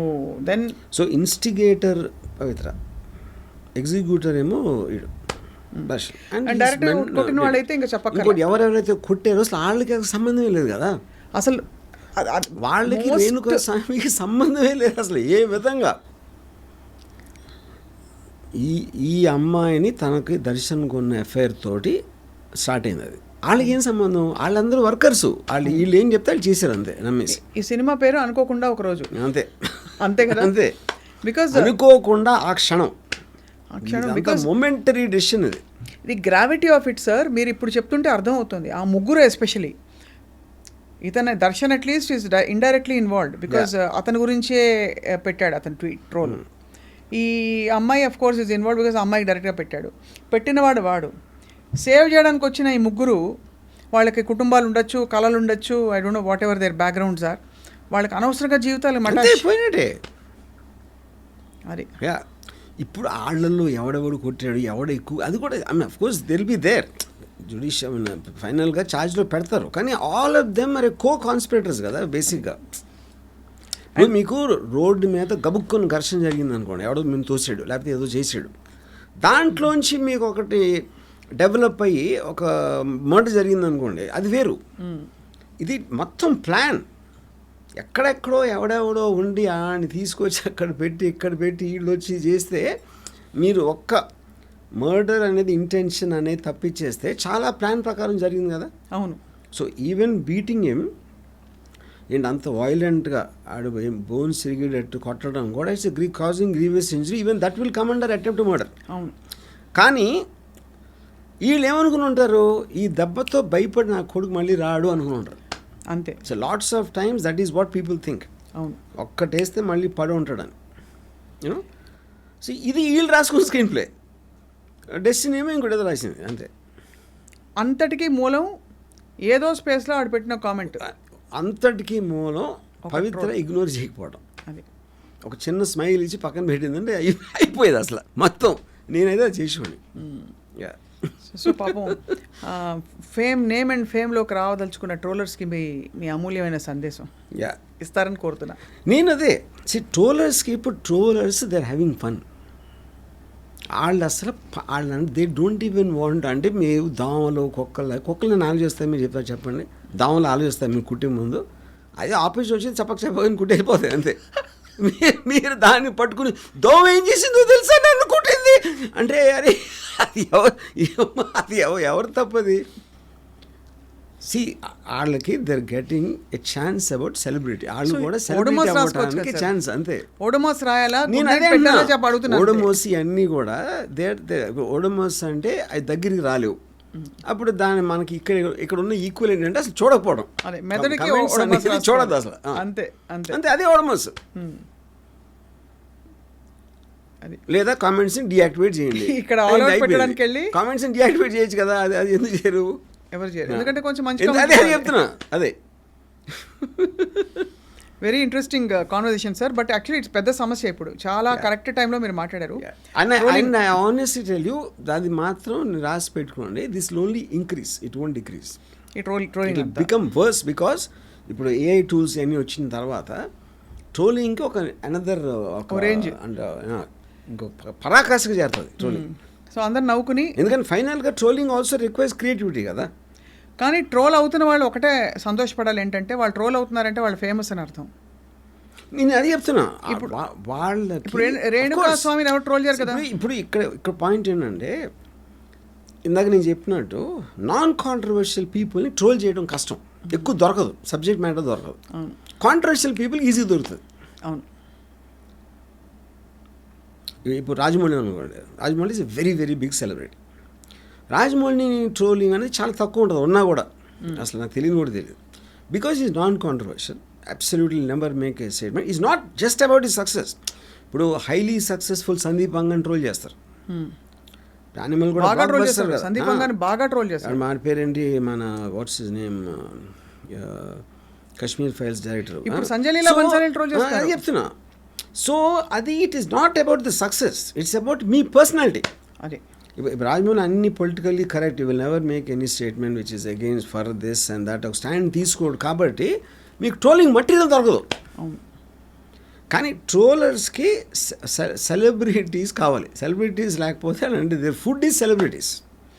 then so instigator Pavithra, executor ఏమో వీడు దర్శన్. అండ్ డైరెక్ట్ కొట్టిన వాళ్ళైతే ఇంకా చెప్పక్కర్లేదు. ఇంకోటి ఎవరెవరైతే కొట్టారో అసలు వాళ్ళకి సంబంధమే లేదు కదా. అసలు వాళ్ళకి రేణుక స్వామికి సంబంధమే లేదు అసలు ఏ విధంగా. ఈ అమ్మాయిని తనకి దర్శన్ కొన్న ఎఫ్ఐఆర్ తోటి స్టార్ట్ అయింది. అది వాళ్ళకి ఏం సంబంధం? వాళ్ళందరూ వర్కర్స్, వీళ్ళు ఏం చెప్తే వాళ్ళు చేశారు అంతే నమ్మేసి. ఈ సినిమా పేరు అనుకోకుండా ఒకరోజు అంతే అంతే కదా. అంతే, బికాజ్ అనుకోకుండా ఆ క్షణం బికాజ్ మొమెంటరీ డెసిషన్ ఇది. The gravity of it sir మీరు ఇప్పుడు చెప్తుంటే అర్థం అవుతుంది. ఆ ముగ్గురు ఎస్పెషలీ ఇతను Darshan at least is indirectly involved because అతని గురించే పెట్టాడు అతను ట్రోల్. ఈ అమ్మాయి of course is involve because అమ్మాయికి డైరెక్ట్గా పెట్టినవాడు వాడు. సేవ్ చేయడానికి వచ్చిన ఈ ముగ్గురు వాళ్ళకి కుటుంబాలు ఉండొచ్చు, కళలు ఉండొచ్చు, I don't know whatever their backgrounds are, వాళ్ళకి అనవసరంగా జీవితాలు పోయినట్టే అది. ఇప్పుడు వాళ్ళల్లో ఎవడెవడు కొట్టాడు, ఎవడు ఎక్కువ, అది కూడా of course will be there, judicial ఫైనల్గా ఛార్జ్లో పెడతారు. కానీ ఆల్ ఆఫ్ దెమ్ మరి కో కాన్స్పిరేటర్స్ కదా బేసిక్గా. మీకు రోడ్డు మీద గబుక్కుని ఘర్షణ జరిగింది అనుకోండి, ఎవడో మేము తోసాడు లేకపోతే ఏదో చేసాడు, దాంట్లోంచి మీకు ఒకటి డెవలప్ అయ్యి ఒక మర్డర్ జరిగింది అనుకోండి, అది వేరు. ఇది మొత్తం ప్లాన్. ఎక్కడెక్కడో ఎవడెవడో ఉండి అని తీసుకొచ్చి అక్కడ పెట్టి ఇక్కడ పెట్టి వీళ్ళు వచ్చి చేస్తే, మీరు ఒక్క మర్డర్ అనేది ఇంటెన్షన్ అనేది తప్పించేస్తే చాలా ప్లాన్ ప్రకారం జరిగింది కదా. అవును. సో ఈవెన్ బీటింగ్ హిమ్ ఏంటి అంత వైలెంట్గా ఆడు బోన్స్ సిరిగేటట్టు కొట్టడం కూడా it's causing grievous injury, even that will come under attempt murder. అవును. కానీ వీళ్ళు ఏమనుకుని ఉంటారు, ఈ దెబ్బతో భయపడి నా కొడుకు మళ్ళీ రాడు అనుకుని ఉంటారు అంతే. So lots of times that is what people think. అవును, ఒక్కటేస్తే మళ్ళీ పడి ఉంటాడని. యూనో, సో ఇది వీళ్ళు రాసుకున్న స్క్రీన్ ప్లే, డెస్టినీ ఏమో ఇంకోటి ఏదో రాసింది అంతే. అంతటికీ మూలం ఏదో స్పేస్లో ఆడు పెట్టిన కామెంట్, అంతటికీ మూలం పవిత్ర ఇగ్నోర్ చేయకపోవడం. అది ఒక చిన్న స్మైల్ ఇచ్చి పక్కన పెట్టిందంటే అయిపోయేది అసలు మొత్తం. నేనైతే అది చేసేవాడిని. సో పాపం నేమ్ అండ్ ఫేమ్లోకి రావదలుచుకున్న ట్రోలర్స్కి మీ అమూల్యమైన సందేశం ఇస్తారని కోరుతున్నా. నేను అదే ట్రోలర్స్కి, ఇప్పుడు trollers they are having fun. వాళ్ళు అసలు దే డోంట్ ఈవెన్ వాంట్, అంటే మేము దోమలు కుక్కలు ఆలోచిస్తాయి, మీరు చెప్తారు చెప్పండి, దోమలు ఆలోచిస్తాయి మీరు కుట్టే ముందు, అదే ఆపరేషన్ వచ్చి చెప్పని కుట్టి వెళ్ళిపోతాయి అంతే. మీరు దాన్ని పట్టుకుని దోమ ఏం చేసిందో తెలుసా నన్ను కుట్టింది అంటే, అరే అది ఎవరు తప్పది. సి వాళ్ళకి they're getting a chance about celebrity, వాళ్ళు కూడా ఓడోమోస్ సెలబ్రిటీ రాసుకోవచ్చు అవ్వడానికి కదా ఛాన్స్ అంతే. ఓడోమోస్ రాయాలా నేను గుడ్ అదే నైట్ పెట్టాలా చెప్పి అడుగుతున్నాను. ఓడోమోస్ అన్నీ కూడా ఓడోమోస్ అంటే అది దగ్గరికి రాలేవు. అప్పుడు దాన్ని మనకి ఇక్కడ ఉన్న ఈక్వల్ ఏంటంటే అసలు చూడకపోవడం, అదే మెదడుకి Comments ఓడోమోస్ అనేది రాసుకోవాలి. చూడదు అసలు. అంతే అంతే అంతే, అదే ఓడోమోస్. అది లేదా కామెంట్స్ డీయాక్టివేట్ చేయండి. ఇక్కడ all out పెట్టడానికి వెళ్ళి కామెంట్స్ డీయాక్టివేట్ చేయొచ్చు కదా, అది అది ఎందుకు చేయరు? ఎవరు చేయరు, ఎందుకంటే కొంచెం మంచి అదే చెప్తున్నా, అదే. Very interesting conversation sir. But actually it's పెద్ద సమస్య ఇప్పుడు, చాలా కరెక్ట్ టైంలో మీరు మాట్లాడారు. And I honestly tell you, అది మాత్రం రాసి పెట్టుకోండి, this will only increase, it won't decrease. ఈ ట్రోలింగ్ బికమ్ వర్స్ బికాస్ ఇప్పుడు ఏఐ టూల్స్ అన్నీ వచ్చిన తర్వాత ట్రోలింగ్కి ఒక అనదర్ range. అండ్ ఇంకొక పరాకాష్ఠగా చేరుతుంది ట్రోలింగ్. సో అందరు నవ్వుకుని, ఎందుకంటే ఫైనల్గా ట్రోలింగ్ ఆల్సో రిక్వైర్స్ క్రియేటివిటీ కదా. కానీ ట్రోల్ అవుతున్న వాళ్ళు ఒకటే సంతోషపడాలి, ఏంటంటే వాళ్ళు ట్రోల్ అవుతున్నారంటే వాళ్ళు ఫేమస్ అని అర్థం. నేను అది చెప్తున్నా, వాళ్ళ ఇప్పుడు రేణుకా స్వామిని ఎవరు ట్రోల్ చేయరు కదా. ఇప్పుడు ఇక్కడ పాయింట్ ఏంటంటే, ఇందాక నేను చెప్పినట్టు నాన్ కాంట్రవర్షియల్ పీపుల్ని ట్రోల్ చేయడం కష్టం, ఎక్కువ దొరకదు, సబ్జెక్ట్ మ్యాటర్ దొరకదు. కాంట్రవర్షియల్ పీపుల్ ఈజీ దొరుకుతుంది. అవును, ఇప్పుడు రాజమౌళి అనుకోండి, Rajamouli is a very very big celebrity. రాజమౌళిని ట్రోలింగ్ అనేది చాలా తక్కువ ఉంటుంది, ఉన్నా కూడా అసలు నాకు తెలియదు కూడా తెలియదు. Because is non controversial, absolutely never make a statement, is not just about ఈ సక్సెస్. ఇప్పుడు హైలీ సక్సెస్ఫుల్ సందీప్ అంగన్ ట్రోల్ చేస్తారు, యానిమల్ కూడా బాగా ట్రోల్ చేస్తారు, సందీప్ అంగాన్ని బాగా ట్రోల్ చేస్తారు. మన పేరేంటి, మన what's his name, Kashmir files director. ఇప్పుడు సంజయ్ లీలా బన్సాలీని ట్రోల్ చేస్తారు. అది చెప్తున్నా. సో అది it is not about the success, it's about me personality. అదే ఇప్పుడు రాజమౌళి అన్ని politically correct, you will never make any statement which is against for this and that, ఒక stand తీసుకోడు కాబట్టి మీకు ట్రోలింగ్ మటీరియల్ దొరకదు. కానీ ట్రోలర్స్కి సెలబ్రిటీస్ కావాలి, సెలబ్రిటీస్ లేకపోతే అంటే దేర్ ఫుడ్ ఈజ్ సెలబ్రిటీస్.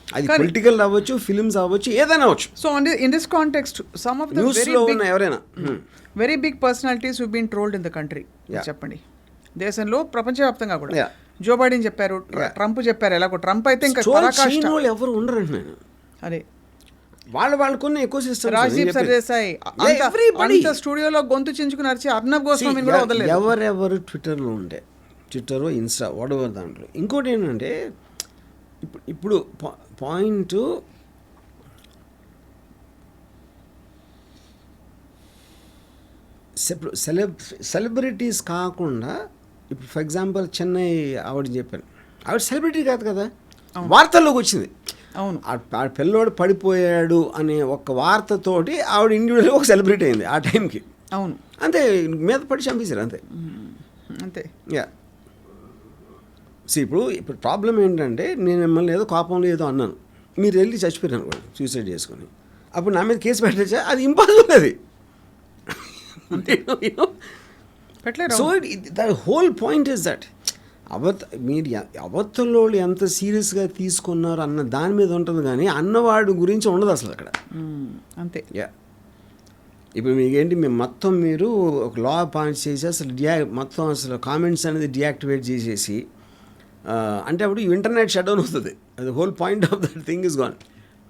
అది పొలిటికల్ అవ్వచ్చు, ఫిల్మ్స్ అవ్వచ్చు, ఏదైనా అవ్వచ్చు. So in this context some of the న్యూస్లో ఉన్న ఎవరైనా very big personalities who been trolled in the country, చెప్పండి, దేశంలో ప్రపంచవ్యాప్తంగా కూడా. జో బైడెన్ చెప్పారు, ట్రంప్ చెప్పారు. ఎలాగో ట్రంప్ అయితే ఇంకా పరాకాష్ఠ, ఎవరు ఉండరండి. నేను అదే వాళ్ళకున్న ఎక్కువ సిస్టమ్, రాజీవ్ సర్దేశాయ్ అంత స్టూడియోలో గొంతు చించుకుని అరిచి అర్నబ్ గోస్వామిని కూడా వదలలేదు. ఎవరెవరు ట్విట్టర్లో ఉండే, ట్విట్టర్, ఇన్స్టా, వాటెవర్ దాంట్లో. ఇంకోటి ఏంటంటే ఇప్పుడు పాయింట్, సెలబ్రిటీస్ కాకుండా, ఇప్పుడు ఫర్ ఎగ్జాంపుల్ చెన్నై ఆవిడ చెప్పాను, ఆవిడ సెలబ్రిటీ కాదు కదా, వార్తల్లోకి వచ్చింది. అవును, ఆ పిల్లోడు పడిపోయాడు అనే ఒక వార్తతోటి ఆవిడ ఇండివిజువల్గా ఒక సెలబ్రిటీ అయింది ఆ టైంకి. అవును, అంతే, మీద పడి చంపేశారు అంతే. అంతే. యా, ఇప్పుడు ప్రాబ్లం ఏంటంటే, నేను మిమ్మల్ని ఏదో కోపంలో ఏదో అన్నాను, మీరు వెళ్ళి చచ్చిపోయారు అనుకోండి సూసైడ్ చేసుకొని, అప్పుడు నా మీద కేసు పెట్టచ్చా? అది ఇంపాసిబుల్. అది so the whole point is that మీరు అవతల్లో ఎంత సీరియస్గా తీసుకున్నారు అన్న దాని మీద ఉంటుంది, కానీ అన్నవాడు గురించి ఉండదు అసలు అక్కడ. అంతే. యా, ఇప్పుడు మీకేంటి, మేము మొత్తం మీరు ఒక లా పాయింట్స్ చేసి అసలు మొత్తం అసలు కామెంట్స్ అనేది డియాక్టివేట్ చేసేసి, అంటే అప్పుడు ఇంటర్నెట్ షట్ డౌన్ అవుతుంది. అది whole point of that thing is gone.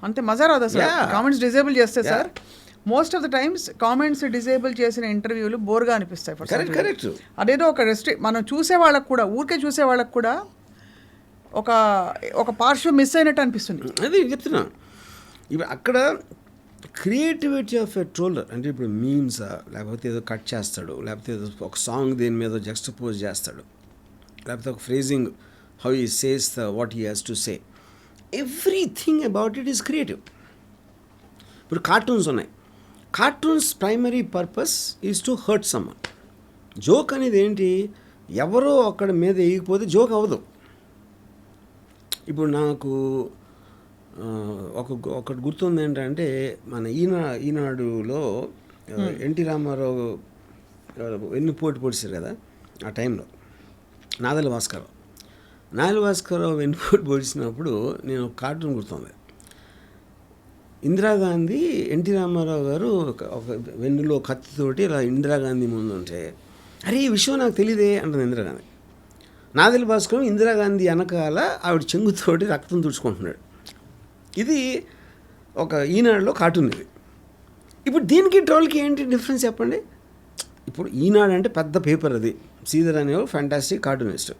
అంతే, మజా రాదు అసలు కామెంట్స్ డిజేబుల్ చేస్తే. Sir most of the times comments disable చేసిన ఇంటర్వ్యూలు బోర్గా అనిపిస్తాయి. కరెక్ట్. అదేదో ఒక మనం చూసే వాళ్ళకు కూడా, ఊరికే చూసే వాళ్ళకు కూడా ఒక పార్శ్వం మిస్ అయినట్టు అనిపిస్తుంది. అది చెప్తున్నా. ఇప్పుడు అక్కడ క్రియేటివిటీ ఆఫ్ ఎ ట్రోలర్ అంటే, ఇప్పుడు మీమ్సా, లేకపోతే ఏదో కట్ చేస్తాడు, లేకపోతే ఏదో ఒక సాంగ్ దేని మీద జక్స్టపోజ్ చేస్తాడు, లేకపోతే ఒక phrasing, how he says what he has to say, everything about it is creative. ఇప్పుడు కార్టూన్స్ ఉన్నాయి, cartoons primary purpose is to hurt someone. Joke అనేది ఏంటి, ఎవరో అక్కడ మీద వేయకపోతే జోక్ అవ్వదు. ఇప్పుడు నాకు ఒకటి గుర్తుంది ఏంటంటే, మన ఈనాడులో ఎన్టీ రామారావు వెన్నుపోటు పొడిచారు కదా ఆ టైంలో, నాదెల్ల భాస్కరరావు వెన్నుపోటు పొడిచినప్పుడు నేను ఒక కార్టూన్ గుర్తుంది. ఇందిరాగాంధీ, ఎన్టీ రామారావు గారు ఒక వెన్నులో కత్తితోటి ఇలా ఇందిరాగాంధీ ముందు ఉంటే, అరే ఈ విషయం నాకు తెలియదే అంటుంది ఇందిరాగాంధీ. నాదెల్ల భాస్కర్ ఇందిరాగాంధీ వెనకాల ఆవిడ చెంగుతోటి రక్తం తుడుచుకుంటున్నాడు. ఇది ఒక ఈనాడులో కార్టూన్ ఇది. ఇప్పుడు దీనికి ట్రోల్కి ఏంటి డిఫరెన్స్ చెప్పండి. ఇప్పుడు ఈనాడు అంటే పెద్ద పేపర్, అది శ్రీధర్ అనేవారు ఫ్యాంటాస్టిక్ కార్టూనిస్ట్.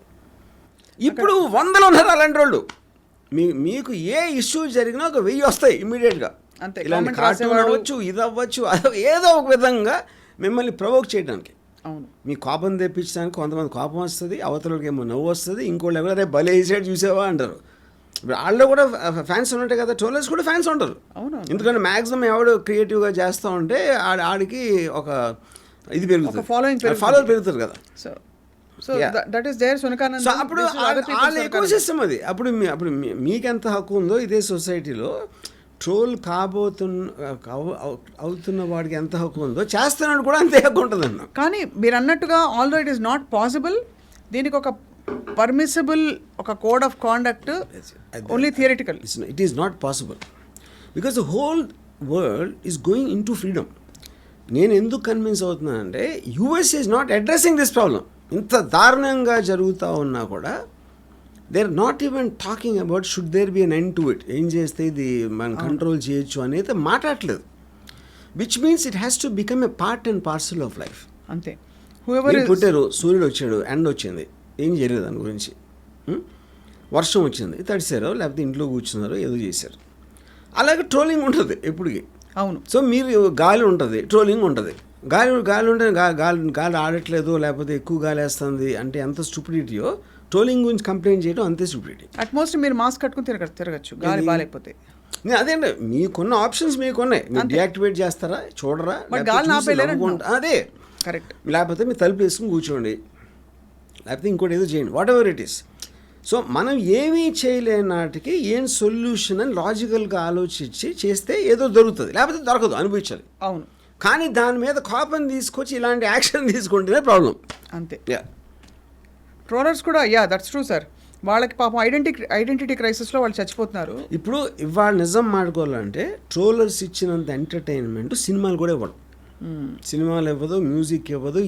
ఇప్పుడు వందలు ఉన్నారు అలాంటి వాళ్ళు. మీకు ఏ ఇష్యూ జరిగినా ఒక 1000 వస్తాయి ఇమ్మీడియట్గా. అంతే, ఇలాంటి comment కార్టూన్ రాసేవాడు. అవ్వచ్చు, ఇది అవ్వచ్చు, ఏదో ఒక విధంగా మిమ్మల్ని ప్రొవోక్ చేయడానికి, అవును, మీ కోపం తెప్పించడానికి. కొంతమంది కోపం వస్తుంది, అవతలకి ఏమో నవ్వు వస్తుంది, ఇంకోళ్ళు ఎవరైనా భలే వేసాడు చూసావా అంటారు. ఇప్పుడు వాళ్ళు కూడా ఫ్యాన్స్ ఉన్నట్టే కదా, ట్రోలర్స్ కూడా ఫ్యాన్స్ ఉంటారు. అవును, ఎందుకంటే మ్యాక్సిమం ఎవడు క్రియేటివ్గా చేస్తూ ఉంటే ఆడికి ఒక ఇది పెరుగుతుంది, ఫాలోవర్ పెరుగుతారు కదా. సో దట్ ఈస్ దేర్ సునకానంద్. సో అప్పుడు వాళ్ళ ఎక్కువ సిస్టమ్ అది. అప్పుడు మీకెంత హక్కు ఉందో ఇదే సొసైటీలో ట్రోల్ అవుతున్న వాడికి ఎంత హక్కు ఉందో చేస్తున్నాడు కూడా అంతే హక్కు ఉంటుంది అన్న. కానీ మీరు అన్నట్టుగా although it is not possible, దీనికి ఒక పర్మిసిబుల్ ఒక code of conduct only theoretical. It is not possible because the whole world is going in to freedom. నేను ఎందుకు కన్విన్స్ అవుతున్నానంటే US is not addressing this problem. ఇంత దారుణంగా జరుగుతూ ఉన్నా కూడా they are not even talking about should there be an end to it. ఏం చేస్తే ఇది మనం కంట్రోల్ చేయొచ్చు అనేది మాట్లాడలేదు. Which means it has to become a part and parcel of life. అంతే. పుట్టారు, సూర్యుడు వచ్చాడు, ఎండ్ వచ్చింది, ఏం చేయలేదు దాని గురించి. వర్షం వచ్చింది, తడిసారో లేకపోతే ఇంట్లో కూర్చున్నారో ఏదో చేశారు. అలాగే ట్రోలింగ్ ఉంటుంది ఎప్పటికీ. అవును. సో మీరు గాలి ఉంటుంది, ట్రోలింగ్ ఉంటుంది. గాలి ఉంటే గాలి ఆడట్లేదు లేకపోతే ఎక్కువ గాలి వేస్తుంది అంటే ఎంత స్టూపిడిటీయో, ట్రోలింగ్ గురించి కంప్లైంట్ చేయడం అంతే స్టూపిడిటీ. అట్మోస్ట్ మీరు మాస్క్ కట్టుకుని తిరగచ్చు గాలి బాగాలేకపోతే. అదే అండి, మీకున్న ఆప్షన్స్ మీకున్నాయి. మీరు డియాక్టివేట్ చేస్తారా, చూడరా, అదే కరెక్ట్. లేకపోతే మీరు తలుపు వేసుకుని కూర్చోండి, లేకపోతే ఇంకోటి ఏదో చేయండి, what ever it is. So మనం ఏమీ చేయలేని నాటికి ఏం సొల్యూషన్ అని లాజికల్గా ఆలోచించి చేస్తే ఏదో దొరుకుతుంది, లేకపోతే దొరకదు, అనుభవించాలి. అవును. కానీ దాని మీద కోపం తీసుకొచ్చి ఇలాంటి యాక్షన్ తీసుకుంటేనే ప్రాబ్లం. అంతే. ట్రోలర్స్ కూడా దట్స్ ట్రూ సార్. వాళ్ళకి పాపం ఐడెంటిటీ క్రైసిస్లో వాళ్ళు చచ్చిపోతున్నారు. ఇప్పుడు ఇవాళ నిజం మాట్లాడుకోవాలంటే ట్రోలర్స్ ఇచ్చినంత ఎంటర్టైన్మెంట్ సినిమాలు కూడా ఇవ్వడం. సినిమాలు ఇవ్వదు, మ్యూజిక్ ఇవ్వదు,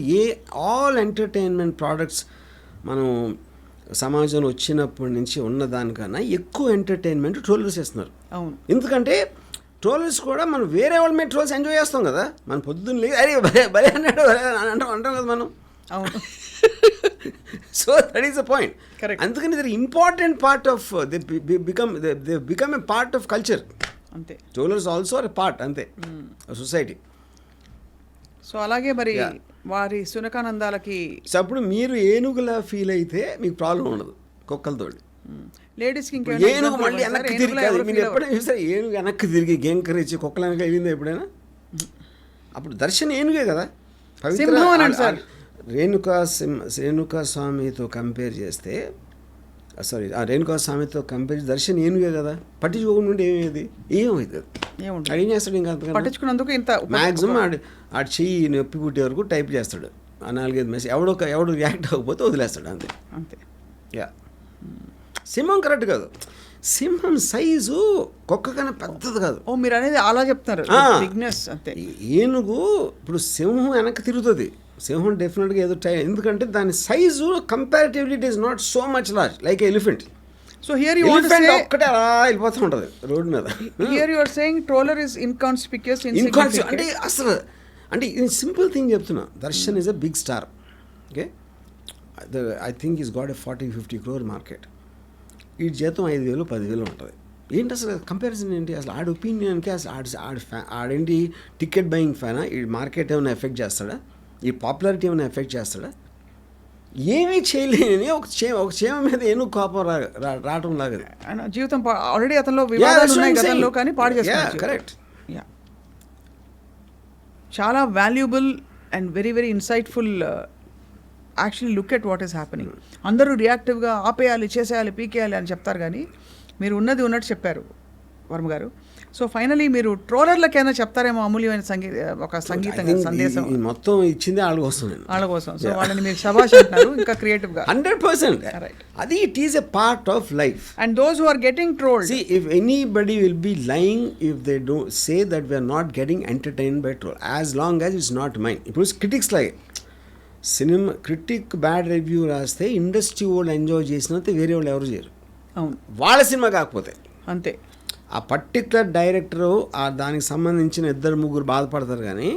ఆల్ ఎంటర్టైన్మెంట్ ప్రోడక్ట్స్ మనం సమాజంలో వచ్చినప్పటి నుంచి ఉన్నదానికన్నా ఎక్కువ ఎంటర్టైన్మెంట్ ట్రోలర్స్ ఇస్తున్నారు. అవును. ఎందుకంటే ట్రోలర్స్ కూడా మనం వేరే వాళ్ళ మీద ట్రోల్స్ ఎంజాయ్ చేస్తాం కదా. మనం పొద్దున్న లేదు అరే భలే అన్నాడు అంటాం కదా మనం. అవును. So that is the point. అందుకని ఇది important part of they become a part of culture. అంతే. Trollers also are a part అంతే సొసైటీ. సో అలాగే మరి వారి సునకానందాలకి. సో అప్పుడు మీరు ఏనుగులా ఫీల్ అయితే మీకు ప్రాబ్లం ఉండదు కుక్కలతో. లేడీస్కి ఏనుగు మళ్ళీ వెనక్కి తిరిగి, మీరు ఎప్పుడైనా చూసారు ఏనుగు వెనక్కి తిరిగి గేంకరించి కుక్కలు వెనక వెళ్ళిందా ఎప్పుడైనా? అప్పుడు దర్శన్ ఏనుగే కదా. పవిత్ర రేణుకా స్వామితో కంపేర్ చేస్తే, సారీ రేణుకా స్వామితో కంపేర్ చేసి దర్శన్ ఏనుగే కదా. పట్టించుకోకుండా ఉంటే ఏమవుతుంది? అడిగి చేస్తాడు ఇంకా పట్టించుకున్నందుకు ఇంత మ్యాక్సిమం ఆడు చెయ్యి నొప్పి పుట్టే వరకు టైప్ చేస్తాడు, ఆ 4-5 మెసేజ్. ఎవడు రియాక్ట్ అవ్వకపోతే వదిలేస్తాడు అంతే. అంతే. సింహం కరెక్ట్ కాదు. సింహం సైజు కుక్క కన్నా పెద్దది కాదు. ఓ మీరు అనేది అలా చెప్తున్నారు. బిగ్నెస్ అంతే. ఏనుగు ఇప్పుడు సింహం వెనక్కి తిరుగుతుంది. సింహం డెఫినెట్గా ఏదో ఎందుకంటే దాని size comparatively it is not so much large like elephant. So here you want to say ఒక్కటే అలా వెళ్ళిపోతూ ఉంటుంది రోడ్ మీద. Here you are saying troller is inconspicuous. అంటే అసలు అంటే ఇది సింపుల్ థింగ్ చెప్తున్నా. Darshan is a big star. Okay, I think is got a 40-50 crore market. ఈ జీతం 5,000-10,000 ఉంటుంది. ఏంటి అసలు కంపారిజన్ ఏంటి? అసలు ఆడి ఒపీనియన్కి అసలు ఆడేంటి టికెట్ బయింగ్ ఫ్యానా? ఈ మార్కెట్ ఏమైనా ఎఫెక్ట్ చేస్తాడా? ఈ పాపులారిటీ ఏమైనా ఎఫెక్ట్ చేస్తాడా? ఏమీ చేయలేని ఒక క్షేమ మీద ఏను కోపం రావటం లాగా జీవితం. ఆల్రెడీ అతనిలో వివాదాలు ఉన్నాయి గతంలో, కానీ పాడు చేస్తాడు. కరెక్ట్. చాలా valuable and very very insightful. Actually look at what is happening. అందరూ రియాక్టివ్గా ఆపేయాలి, చేసేయాలి, పీకేయాలి అని చెప్తారు, కానీ మీరు ఉన్నది ఉన్నట్టు చెప్పారు వర్మ గారు. సో ఫైనలీ మీరు ట్రోలర్లకైనా చెప్తారేమో అమూల్యమైన ఒక సంగీతంగా సందేశం. మొత్తం ఇచ్చింది వాళ్ళ కోసం. సో వాళ్ళని మీరు శభాష్ అంటున్నారు ఇంకా క్రియేటివ్గా. 100%. అది it is a part of life. And those who are getting trolled, see if anybody will be lying if they don't say that we are not getting entertained by troll, as long as it's not mine. ఇప్పుడు critics లాగే cinema critic bad review రాస్తే industry వాళ్ళు enjoy చేసినంత వేరే వాళ్ళు ఎవరు చేయరు. అవును, వాళ్ళ సినిమా కాకపోతే. అంతే. ఆ పర్టికులర్ డైరెక్టరు ఆ దానికి సంబంధించిన 2-3 బాధపడతారు కానీ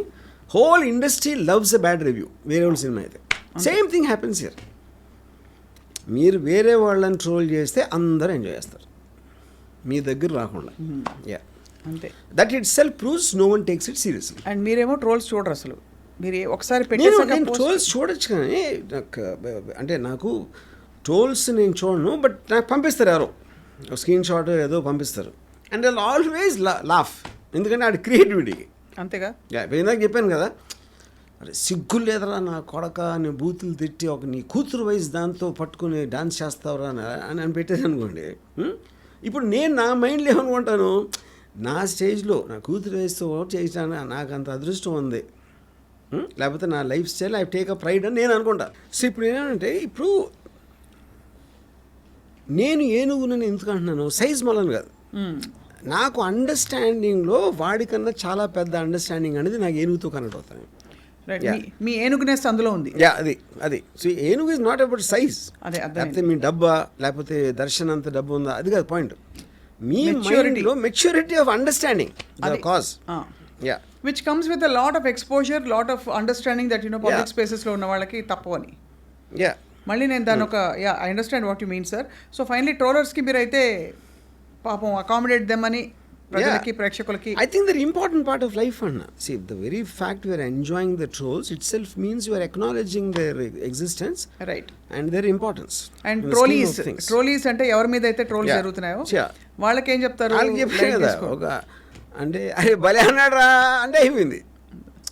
whole industry loves a bad review వేరే వాళ్ళ సినిమా అయితే. Same thing happens here. మీరు వేరే వాళ్ళని ట్రోల్ చేస్తే అందరూ ఎంజాయ్ చేస్తారు మీ దగ్గర రాకుండా. యా, అంతే. That itself proves no one takes it seriously. అండ్ మీరేమో ట్రోల్స్ చూడరు అసలు. మీరు ఒకసారి నేను ట్రోల్స్ చూడొచ్చు కానీ నాకు అంటే నాకు ట్రోల్స్ నేను చూడను, బట్ నాకు పంపిస్తారు ఎవరో స్క్రీన్ షాట్ ఏదో పంపిస్తారు అండ్ ఐల్ ఆల్వేస్ లాఫ్, ఎందుకంటే అది క్రియేటివిటీ. అంతేగా. ఇందాక చెప్పాను కదా, అరే సిగ్గు లేదరా నా కొడక అని బూతులు తిట్టి ఒక నీ కూతురు వయసు దాంతో పట్టుకుని డాన్స్ చేస్తావురా అని పెట్టేది అనుకోండి. ఇప్పుడు నేను నా మైండ్లో ఏమనుకుంటాను, నా స్టేజ్లో నా కూతురు వయసుతో చేసాను, నాకు అంత అదృష్టం ఉంది, లేకపోతే నా life style I take a pride అని నేను అనుకుంటా. సో ఇప్పుడు ఏంటంటే, ఇప్పుడు నేను ఏనుగునని ఎందుకు అంటున్నాను, సైజ్ మొలను కాదు, నాకు అండర్స్టాండింగ్లో వాడికన్నా చాలా పెద్ద అండర్స్టాండింగ్ అనేది నాకు ఏనుగుతో కనెక్ట్ అవుతాను. మీ ఏనుగునేస్ అందులో ఉంది. యా, అది సో ఏనుగు ఇస్ నాట్ అబౌట్ సైజ్, అదే లేకపోతే మీ డబ్బా లేకపోతే దర్శన్ అంత డబ్బు ఉందా, అది కాదు పాయింట్. మీ మైండ్లో maturity of understanding the cause. Ya, which comes with a lot of exposure, lot of understanding that public స్పేసెస్లో ఉన్న వాళ్ళకి తప్పవని. యా, మళ్ళీ నేను దాని ఒక I understand what you mean sir. So finally ట్రోలర్స్కి మీరైతే పాపం అకామిడేట్ దెమ్ అని ప్రజలకి ప్రేక్షకులకి. I think they're important part of life, Anna. See, the very fact we are enjoying the trolls itself means you are acknowledging their existence, right, and their importance. And in the scheme of things. ట్రోలీస్ అంటే ఎవరి మీద అయితే trolls Yeah. జరుగుతున్నాయో Yeah. వాళ్ళకి ఏం చెప్తారు, వాళ్ళకి చెప్పాను కదా, ఒక అంటే అరే భలే అన్నాడు రా అంటే అయిపోయింది.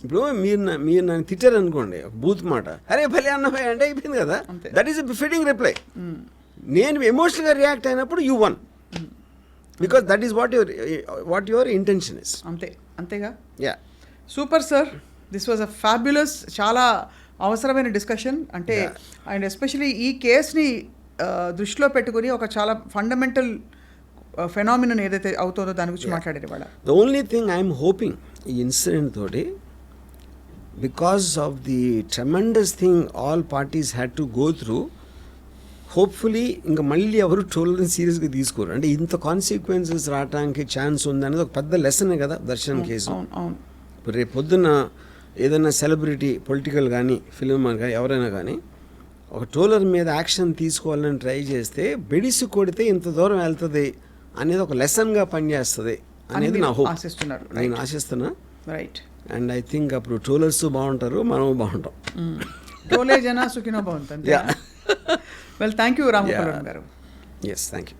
ఇప్పుడు మీరు నన్ను తిట్టారు అనుకోండి ఒక బూత్ మాట, అరే భలే అన్నభాయ్ అంటే అయిపోయింది కదా. అంతే. That is a befitting reply. నేను ఎమోషనల్గా రియాక్ట్ అయినప్పుడు you won, because that is what your intention is. అంతేగా. Ya, super sir, this was a fabulous, చాలా అవసరమైన డిస్కషన్. అంటే అండ్ ఎస్పెషలీ ఈ కేస్ని దృష్టిలో పెట్టుకుని ఒక చాలా ఫండమెంటల్ ఫెనామినన్ ఏదైతే అవుతుందో దాని గురించి మాట్లాడారు ఇవాళ. The only thing I'm hoping ఈ ఇన్సిడెంట్ తోటి, because of the tremendous thing all parties had to go through, hopefully ఇంకా మళ్ళీ ఎవరు ట్రోల్ని సీరియస్గా తీసుకోరు. అంటే ఇంత కాన్సిక్వెన్సెస్ రావడానికి ఛాన్స్ ఉందనేది ఒక పెద్ద లెసనే కదా దర్శనం కేసు. ఇప్పుడు రేపు పొద్దున్న ఏదైనా సెలబ్రిటీ పొలిటికల్ కానీ ఫిలిం కానీ ఎవరైనా కానీ ఒక ట్రోలర్ మీద యాక్షన్ తీసుకోవాలని ట్రై చేస్తే బెడిసి కొడితే ఇంత దూరం వెళ్తుంది అనేది ఒక లెసన్గా పనిచేస్తుంది అనేది నా హోప్. నేను ఆశిస్తున్నా. రైట్. అండ్ ఐ థింక్ అప్పుడు ట్రోలర్స్ బాగుంటారు, మనం బాగుంటాం. ట్రోలే జన సుఖినో బాగుంటుంది. Well, thank you Ramagopal garu. Yes, thank you.